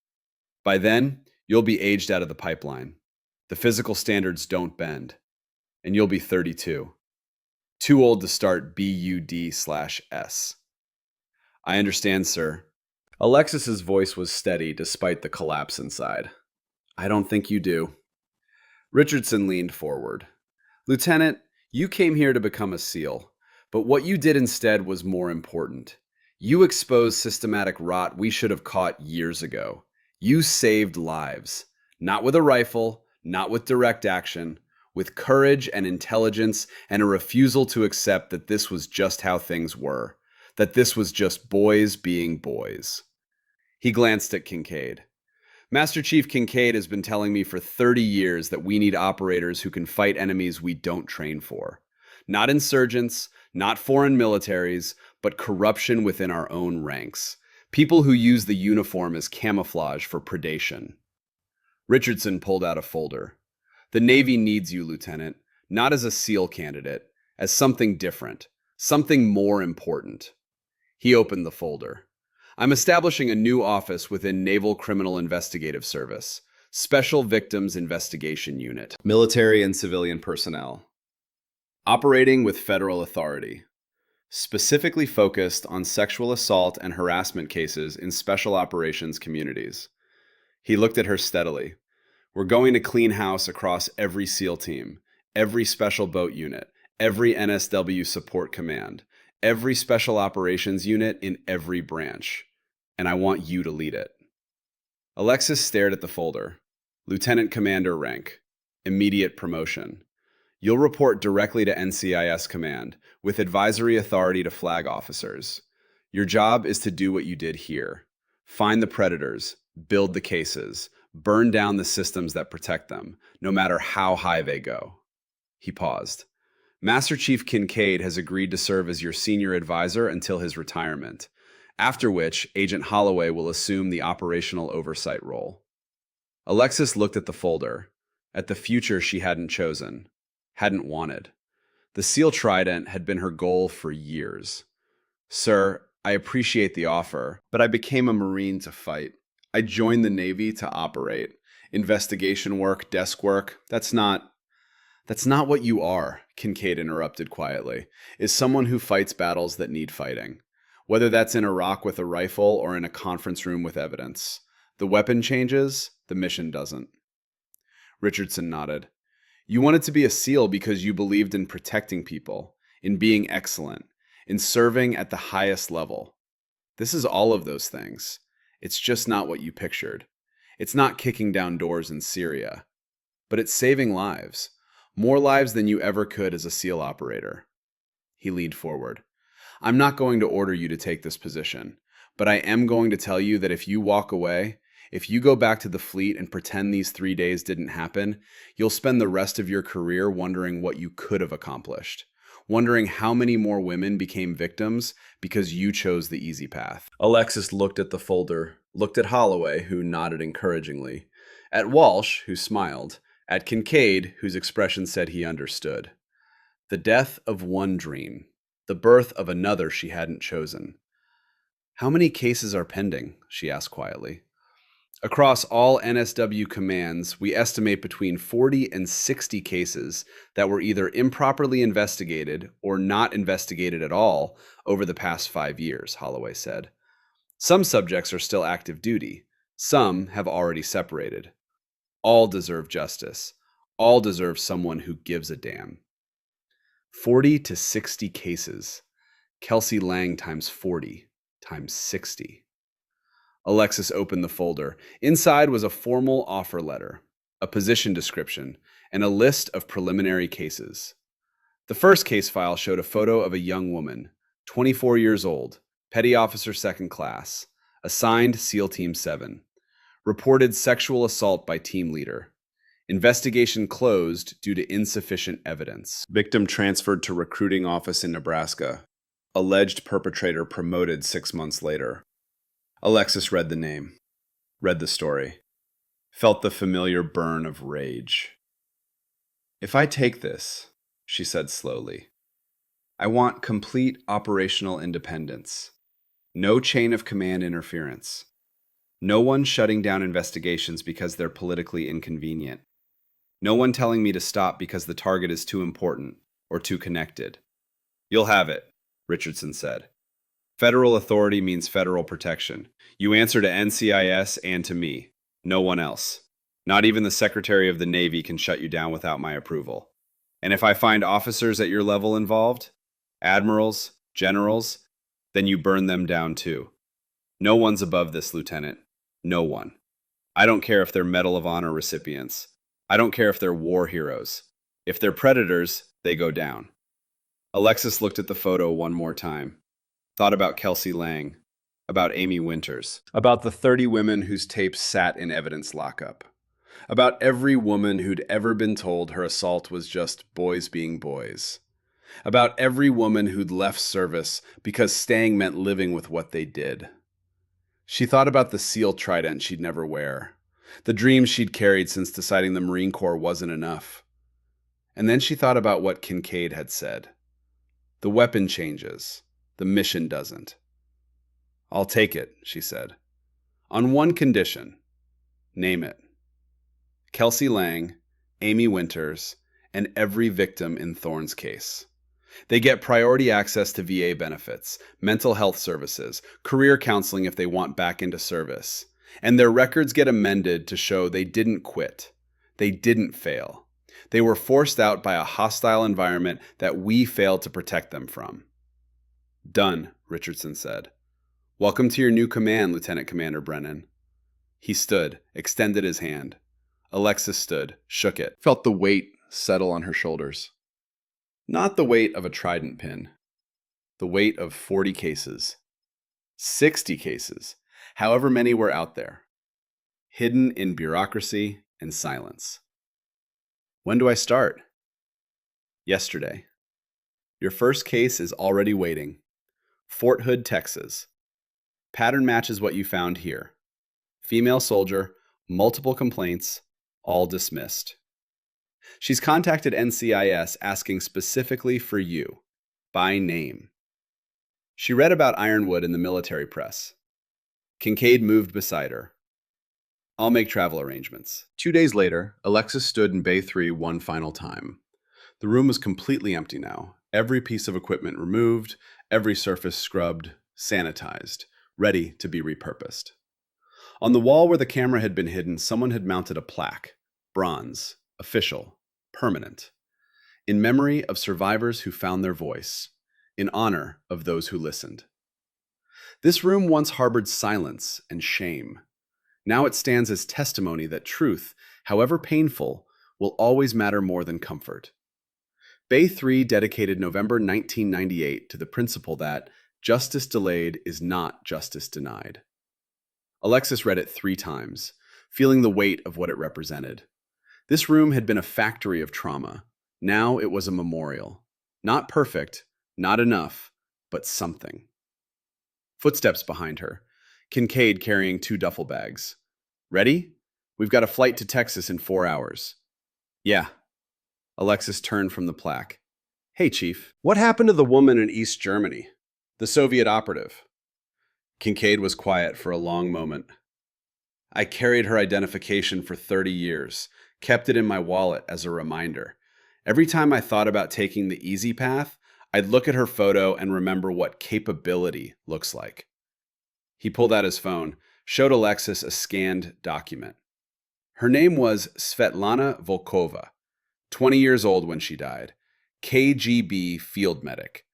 By then, you'll be aged out of the pipeline. The physical standards don't bend. And you'll be 32. Too old to start BUD/S. I understand, sir. Alexis's voice was steady despite the collapse inside. I don't think you do. Richardson leaned forward. Lieutenant, you came here to become a SEAL, but what you did instead was more important. You exposed systematic rot we should have caught years ago. You saved lives. Not with a rifle, not with direct action, with courage and intelligence and a refusal to accept that this was just how things were, that this was just boys being boys. He glanced at Kincaid. Master Chief Kincaid has been telling me for 30 years that we need operators who can fight enemies we don't train for. Not insurgents, not foreign militaries, but corruption within our own ranks. People who use the uniform as camouflage for predation. Richardson pulled out a folder. The Navy needs you, Lieutenant, not as a SEAL candidate, as something different, something more important. He opened the folder. I'm establishing a new office within Naval Criminal Investigative Service, Special Victims Investigation Unit, military and civilian personnel. Operating with federal authority. Specifically focused on sexual assault and harassment cases in special operations communities. He looked at her steadily. We're going to clean house across every SEAL team, every special boat unit, every NSW support command, every special operations unit in every branch. And I want you to lead it. Alexis stared at the folder. Lieutenant Commander rank. Immediate promotion. You'll report directly to NCIS Command, with advisory authority to flag officers. Your job is to do what you did here. Find the predators, build the cases, burn down the systems that protect them, no matter how high they go. He paused. Master Chief Kincaid has agreed to serve as your senior advisor until his retirement, after which Agent Holloway will assume the operational oversight role. Alexis looked at the folder. at the future she hadn't chosen, hadn't wanted. The SEAL Trident had been her goal for years. Sir, I appreciate the offer, but I became a Marine to fight. I joined the Navy to operate. Investigation work, desk work, that's not what you are, Kincaid interrupted quietly, is someone who fights battles that need fighting. Whether that's in Iraq with a rifle or in a conference room with evidence. The weapon changes, the mission doesn't. Richardson nodded. You wanted to be a SEAL because you believed in protecting people, in being excellent, in serving at the highest level. This is all of those things. It's just not what you pictured. It's not kicking down doors in Syria. But it's saving lives. More lives than you ever could as a SEAL operator. He leaned forward. I'm not going to order you to take this position, but I am going to tell you that if you walk away, if you go back to the fleet and pretend these 3 days didn't happen, you'll spend the rest of your career wondering what you could have accomplished, wondering how many more women became victims because you chose the easy path. Alexis looked at the folder, looked at Holloway, who nodded encouragingly, at Walsh, who smiled, at Kincaid, whose expression said he understood. The death of one dream, the birth of another she hadn't chosen. How many cases are pending? She asked quietly. Across all NSW commands, we estimate between 40 and 60 cases that were either improperly investigated or not investigated at all over the past 5 years, Holloway said. Some subjects are still active duty. Some have already separated. All deserve justice. All deserve someone who gives a damn. 40 to 60 cases. Kelsey Lang times 40 times 60. Alexis opened the folder. Inside was a formal offer letter, a position description, and a list of preliminary cases. The first case file showed a photo of a young woman, 24 years old, petty officer 2nd class, assigned SEAL Team 7. Reported sexual assault by team leader. Investigation closed due to insufficient evidence. Victim transferred to recruiting office in Nebraska. Alleged perpetrator promoted 6 months later. Alexis read the name, read the story, felt the familiar burn of rage. If I take this, she said slowly, I want complete operational independence. No chain of command interference. No one shutting down investigations because they're politically inconvenient. No one telling me to stop because the target is too important or too connected. You'll have it, Richardson said. Federal authority means federal protection. You answer to NCIS and to me. No one else. Not even the Secretary of the Navy can shut you down without my approval. And if I find officers at your level involved, admirals, generals, then you burn them down too. No one's above this, Lieutenant. No one. I don't care if they're Medal of Honor recipients. I don't care if they're war heroes. If they're predators, they go down. Alexis looked at the photo one more time. Thought about Kelsey Lang, about Amy Winters, about the 30 women whose tapes sat in evidence lockup, about every woman who'd ever been told her assault was just boys being boys, about every woman who'd left service because staying meant living with what they did. She thought about the SEAL Trident she'd never wear, the dreams she'd carried since deciding the Marine Corps wasn't enough. And then she thought about what Kincaid had said. The weapon changes. The mission doesn't. I'll take it, she said. On one condition. Name it. Kelsey Lang, Amy Winters, and every victim in Thorne's case. They get priority access to VA benefits, mental health services, career counseling if they want back into service. And their records get amended to show they didn't quit. They didn't fail. They were forced out by a hostile environment that we failed to protect them from. Done, Richardson said. Welcome to your new command, Lieutenant Commander Brennan. He stood, extended his hand. Alexis stood, shook it, felt the weight settle on her shoulders. Not the weight of a trident pin. The weight of 40 cases. 60 cases, however many were out there. Hidden in bureaucracy and silence. When do I start? Yesterday. Your first case is already waiting. Fort Hood, Texas. Pattern matches what you found here. Female soldier, multiple complaints, all dismissed. She's contacted NCIS asking specifically for you, by name. She read about Ironwood in the military press. Kincaid moved beside her. I'll make travel arrangements. 2 days later, Alexis stood in Bay 3 one final time. The room was completely empty now. Every piece of equipment removed, every surface scrubbed, sanitized, ready to be repurposed. On the wall where the camera had been hidden, someone had mounted a plaque, bronze, official, permanent, in memory of survivors who found their voice, in honor of those who listened. This room once harbored silence and shame. Now it stands as testimony that truth, however painful, will always matter more than comfort. Bay 3 dedicated November 1998 to the principle that justice delayed is not justice denied. Alexis read it 3 times, feeling the weight of what it represented. This room had been a factory of trauma. Now it was a memorial. Not perfect, not enough, but something. Footsteps behind her. Kincaid carrying 2 duffel bags. Ready? We've got a flight to Texas in 4 hours. Yeah. Alexis turned from the plaque. Hey, Chief. What happened to the woman in East Germany? The Soviet operative. Kincaid was quiet for a long moment. I carried her identification for 30 years, kept it in my wallet as a reminder. Every time I thought about taking the easy path, I'd look at her photo and remember what capability looks like. He pulled out his phone, showed Alexis a scanned document. Her name was Svetlana Volkova, 20 years old when she died, KGB field medic,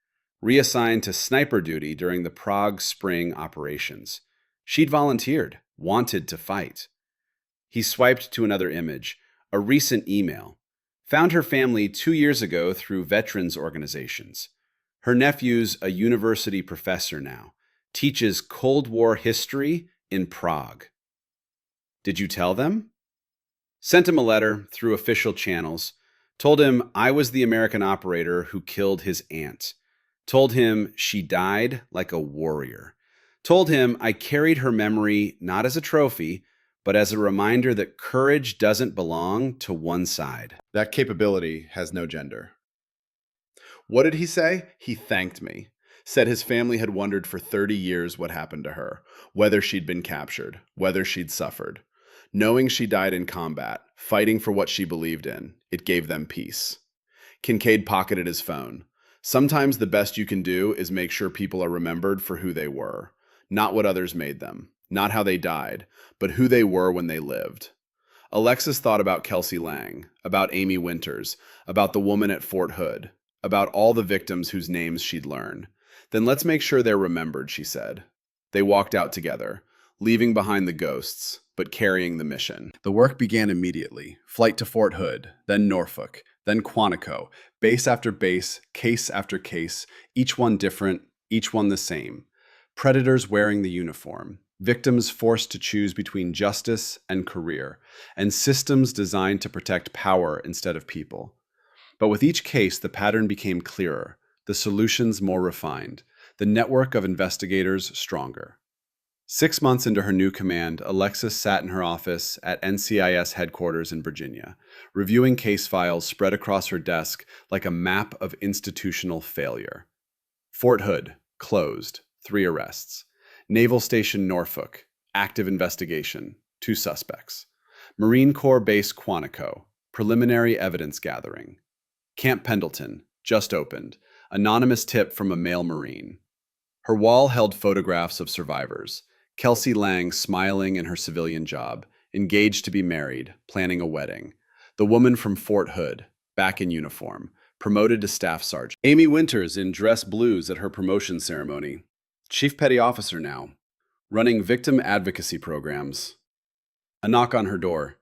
reassigned to sniper duty during the Prague Spring operations. She'd volunteered, wanted to fight. He swiped to another image, a recent email. Found her family 2 years ago through veterans organizations. Her nephew's a university professor now, teaches Cold War history in Prague. Did you tell them? Sent him a letter through official channels. Told him I was the American operator who killed his aunt. Told him she died like a warrior. Told him I carried her memory not as a trophy, but as a reminder that courage doesn't belong to one side. That capability has no gender. What did he say? He thanked me. Said his family had wondered for 30 years what happened to her, whether she'd been captured, whether she'd suffered. Knowing she died in combat, fighting for what she believed in, it gave them peace. Kincaid pocketed his phone. Sometimes the best you can do is make sure people are remembered for who they were, not what others made them, not how they died, but who they were when they lived. Alexis thought about Kelsey Lang, about Amy Winters, about the woman at Fort Hood, about all the victims whose names she'd learn. Then let's make sure they're remembered, she said. They walked out together, leaving behind the ghosts, but carrying the mission. The work began immediately. Flight to Fort Hood, then Norfolk, then Quantico, base after base, case after case, each one different, each one the same. Predators wearing the uniform, victims forced to choose between justice and career, and systems designed to protect power instead of people. But with each case, the pattern became clearer, the solutions more refined, the network of investigators stronger. 6 months into her new command, Alexis sat in her office at NCIS headquarters in Virginia, reviewing case files spread across her desk like a map of institutional failure. Fort Hood, closed, 3 arrests. Naval Station Norfolk, active investigation, 2 suspects. Marine Corps Base Quantico, preliminary evidence gathering. Camp Pendleton, just opened, anonymous tip from a male Marine. Her wall held photographs of survivors. Kelsey Lang smiling in her civilian job, engaged to be married, planning a wedding. The woman from Fort Hood, back in uniform, promoted to staff sergeant. Amy Winters in dress blues at her promotion ceremony. Chief Petty Officer now, running victim advocacy programs. A knock on her door.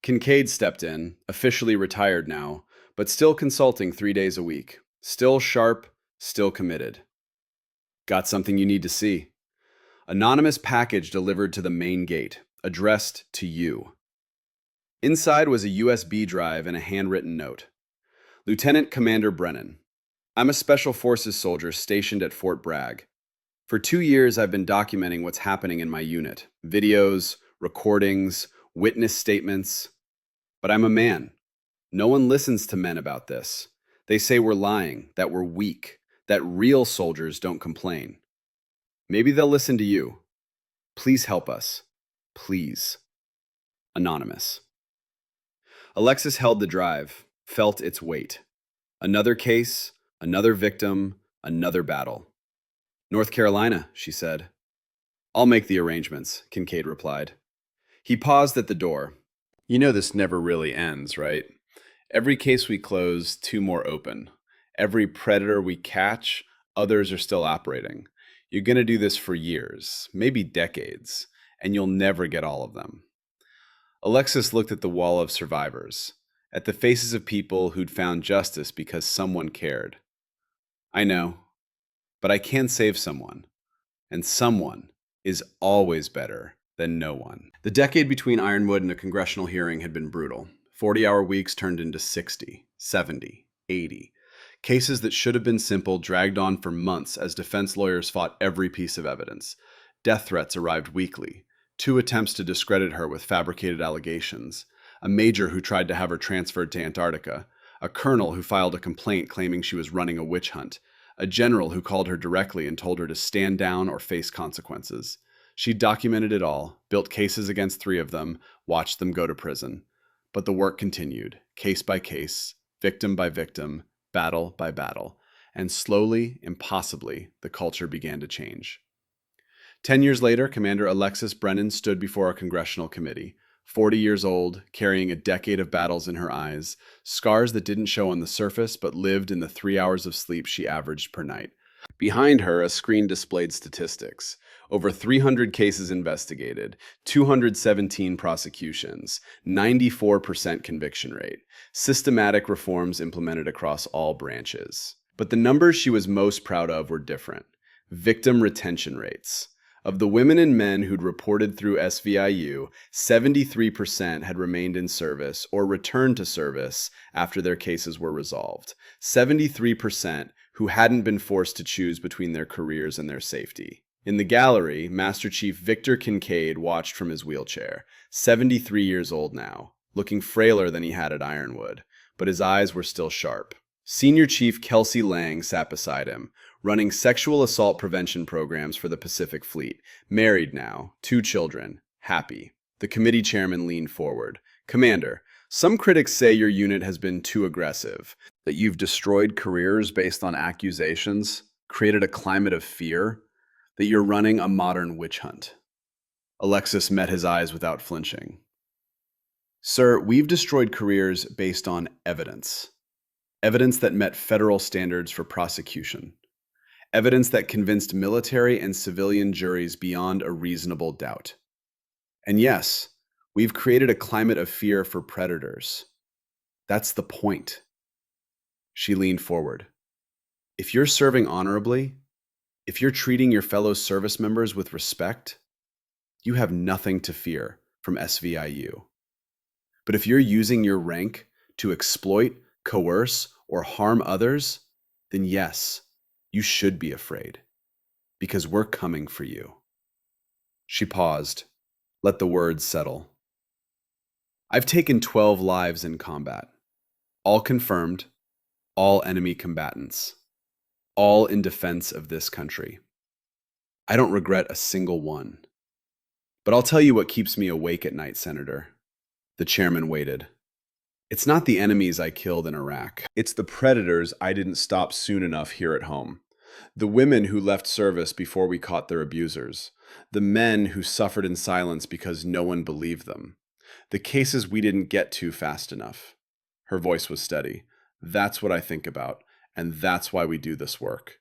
Kincaid stepped in, officially retired now, but still consulting 3 days a week. Still sharp, still committed. Got something you need to see. Anonymous package delivered to the main gate, addressed to you. Inside was a USB drive and a handwritten note. Lieutenant Commander Brennan, I'm a Special Forces soldier stationed at Fort Bragg. For 2 years, I've been documenting what's happening in my unit. Videos, recordings, witness statements. But I'm a man, No one listens to men about this. They say we're lying, that we're weak, that real soldiers don't complain. Maybe they'll listen to you. Please help us. Please. Anonymous. Alexis held the drive, felt its weight. Another case, another victim, another battle. North Carolina, she said. I'll make the arrangements, Kincaid replied. He paused at the door. You know this never really ends, right? Every case we close, two more open. Every predator we catch, others are still operating. You're going to do this for years, maybe decades, and you'll never get all of them. Alexis looked at the wall of survivors, at the faces of people who'd found justice because someone cared. I know, but I can save someone, and someone is always better than no one. The decade between Ironwood and a congressional hearing had been brutal. 40-hour weeks turned into 60, 70, 80. Cases that should have been simple dragged on for months as defense lawyers fought every piece of evidence. Death threats arrived weekly. 2 attempts to discredit her with fabricated allegations. A major who tried to have her transferred to Antarctica. A colonel who filed a complaint claiming she was running a witch hunt. A general who called her directly and told her to stand down or face consequences. She documented it all, built cases against 3 of them, watched them go to prison. But the work continued, case by case, victim by victim, battle by battle, and slowly, impossibly, the culture began to change. 10 years later, Commander Alexis Brennan stood before a congressional committee, 40 years old, carrying a decade of battles in her eyes, scars that didn't show on the surface but lived in the 3 hours of sleep she averaged per night. Behind her, a screen displayed statistics. Over 300 cases investigated, 217 prosecutions, 94% conviction rate, systematic reforms implemented across all branches. But the numbers she was most proud of were different. Victim retention rates. Of the women and men who'd reported through SVIU, 73% had remained in service or returned to service after their cases were resolved. 73% who hadn't been forced to choose between their careers and their safety. In the gallery, Master Chief Victor Kincaid watched from his wheelchair, 73 years old now, looking frailer than he had at Ironwood, but his eyes were still sharp. Senior Chief Kelsey Lang sat beside him, running sexual assault prevention programs for the Pacific Fleet, married now, 2 children, happy. The committee chairman leaned forward. Commander, some critics say your unit has been too aggressive, that you've destroyed careers based on accusations, created a climate of fear, that you're running a modern witch hunt. Alexis met his eyes without flinching. Sir, we've destroyed careers based on evidence. Evidence that met federal standards for prosecution. Evidence that convinced military and civilian juries beyond a reasonable doubt. And yes, we've created a climate of fear for predators. That's the point. She leaned forward. If you're serving honorably, if you're treating your fellow service members with respect, you have nothing to fear from SVIU. But if you're using your rank to exploit, coerce, or harm others, then yes, you should be afraid, because we're coming for you. She paused, let the words settle. I've taken 12 lives in combat, all confirmed, all enemy combatants, all in defense of this country. I don't regret a single one. But I'll tell you what keeps me awake at night, Senator. The chairman waited. It's not the enemies I killed in Iraq. It's the predators I didn't stop soon enough here at home. The women who left service before we caught their abusers. The men who suffered in silence because no one believed them. The cases we didn't get to fast enough. Her voice was steady. That's what I think about, and that's why we do this work.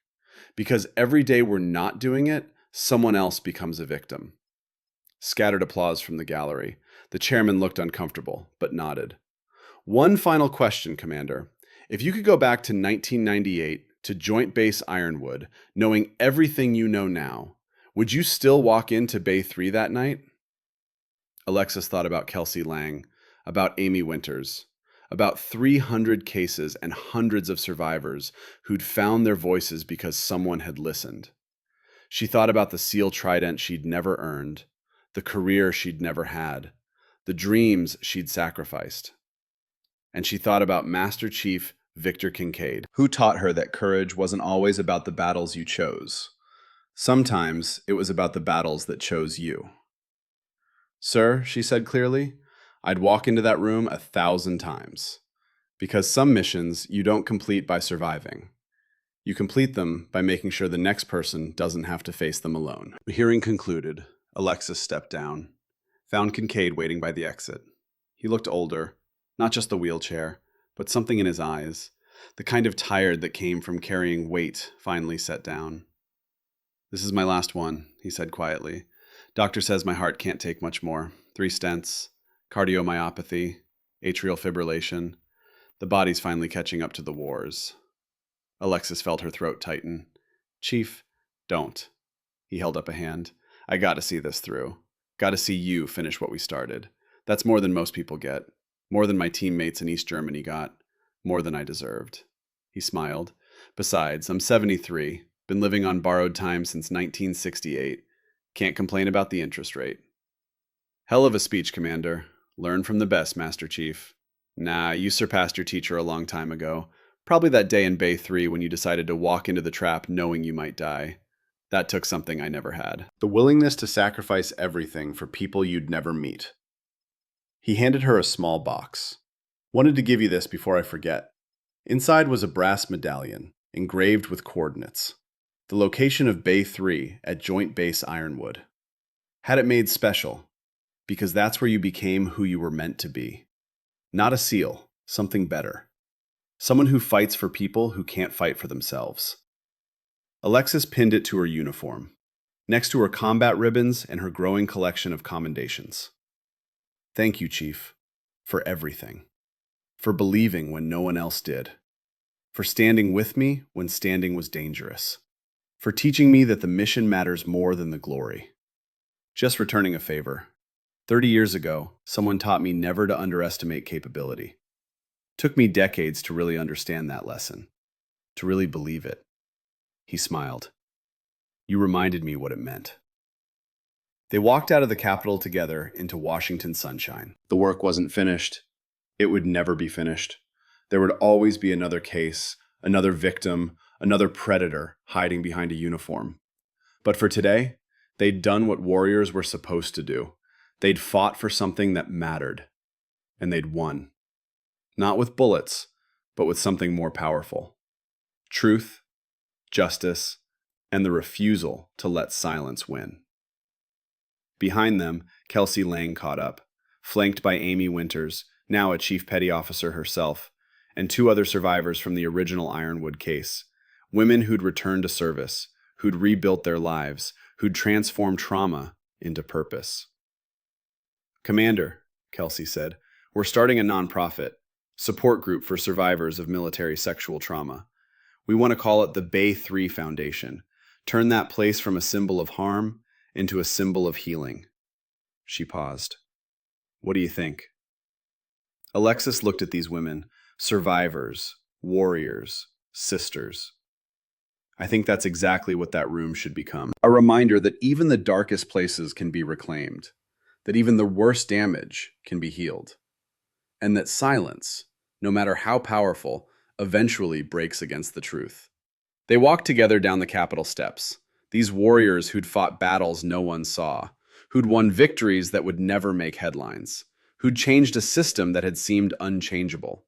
Because every day we're not doing it, someone else becomes a victim. Scattered applause from the gallery. The chairman looked uncomfortable, but nodded. One final question, Commander. If you could go back to 1998 to Joint Base Ironwood, knowing everything you know now, would you still walk into Bay 3 that night? Alexis thought about Kelsey Lang, about Amy Winters, about 300 cases and hundreds of survivors who'd found their voices because someone had listened. She thought about the SEAL trident she'd never earned, the career she'd never had, the dreams she'd sacrificed. And she thought about Master Chief Victor Kincaid, who taught her that courage wasn't always about the battles you chose. Sometimes it was about the battles that chose you. Sir, she said clearly, I'd walk into that room 1,000 times. Because some missions you don't complete by surviving. You complete them by making sure the next person doesn't have to face them alone. The hearing concluded. Alexis stepped down, found Kincaid waiting by the exit. He looked older, not just the wheelchair, but something in his eyes, the kind of tired that came from carrying weight finally set down. This is my last one, he said quietly. Doctor says my heart can't take much more. 3 stents, cardiomyopathy, atrial fibrillation. The body's finally catching up to the wars. Alexis felt her throat tighten. Chief, don't. He held up a hand. I gotta see this through. Gotta see you finish what we started. That's more than most people get. More than my teammates in East Germany got. More than I deserved. He smiled. Besides, I'm 73. Been living on borrowed time since 1968. Can't complain about the interest rate. Hell of a speech, Commander. Learn from the best, Master Chief. Nah, you surpassed your teacher a long time ago. Probably that day in Bay 3 when you decided to walk into the trap knowing you might die. That took something I never had. The willingness to sacrifice everything for people you'd never meet. He handed her a small box. Wanted to give you this before I forget. Inside was a brass medallion, engraved with coordinates. The location of Bay 3 at Joint Base Ironwood. Had it made special, because that's where you became who you were meant to be. Not a SEAL, something better. Someone who fights for people who can't fight for themselves. Alexis pinned it to her uniform, next to her combat ribbons and her growing collection of commendations. Thank you, Chief, for everything. For believing when no one else did. For standing with me when standing was dangerous. For teaching me that the mission matters more than the glory. Just returning a favor. 30 years ago, someone taught me never to underestimate capability. Took me decades to really understand that lesson, to really believe it. He smiled. You reminded me what it meant. They walked out of the Capitol together into Washington sunshine. The work wasn't finished. It would never be finished. There would always be another case, another victim, another predator hiding behind a uniform. But for today, they'd done what warriors were supposed to do. They'd fought for something that mattered. And they'd won. Not with bullets, but with something more powerful. Truth, justice, and the refusal to let silence win. Behind them, Kelsey Lang caught up, flanked by Amy Winters, now a Chief Petty Officer herself, and 2 other survivors from the original Ironwood case, women who'd returned to service, who'd rebuilt their lives, who'd transformed trauma into purpose. Commander, Kelsey said, we're starting a nonprofit, support group for survivors of military sexual trauma. We want to call it the Bay 3 Foundation. Turn that place from a symbol of harm into a symbol of healing. She paused. What do you think? Alexis looked at these women, survivors, warriors, sisters. I think that's exactly what that room should become. A reminder that even the darkest places can be reclaimed, that even the worst damage can be healed, and that silence, no matter how powerful, eventually breaks against the truth. They walked together down the Capitol steps, these warriors who'd fought battles no one saw, who'd won victories that would never make headlines, who'd changed a system that had seemed unchangeable.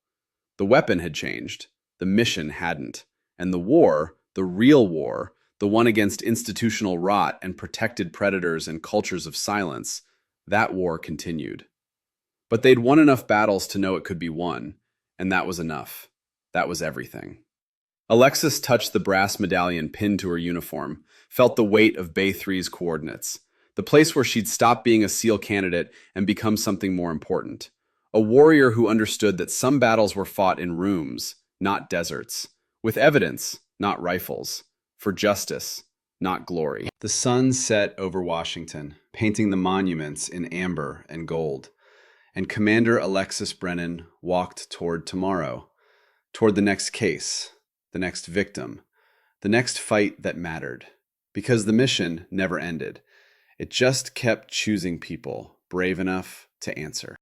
The weapon had changed, the mission hadn't, and the war, the real war, the one against institutional rot and protected predators and cultures of silence, that war continued. But they'd won enough battles to know it could be won, and that was enough. That was everything. Alexis touched the brass medallion pinned to her uniform, felt the weight of Bay 3's coordinates, the place where she'd stopped being a SEAL candidate and become something more important. A warrior who understood that some battles were fought in rooms, not deserts, with evidence, not rifles, for justice, not glory. The sun set over Washington, painting the monuments in amber and gold, and Commander Alexis Brennan walked toward tomorrow, toward the next case, the next victim, the next fight that mattered. Because the mission never ended. It just kept choosing people brave enough to answer.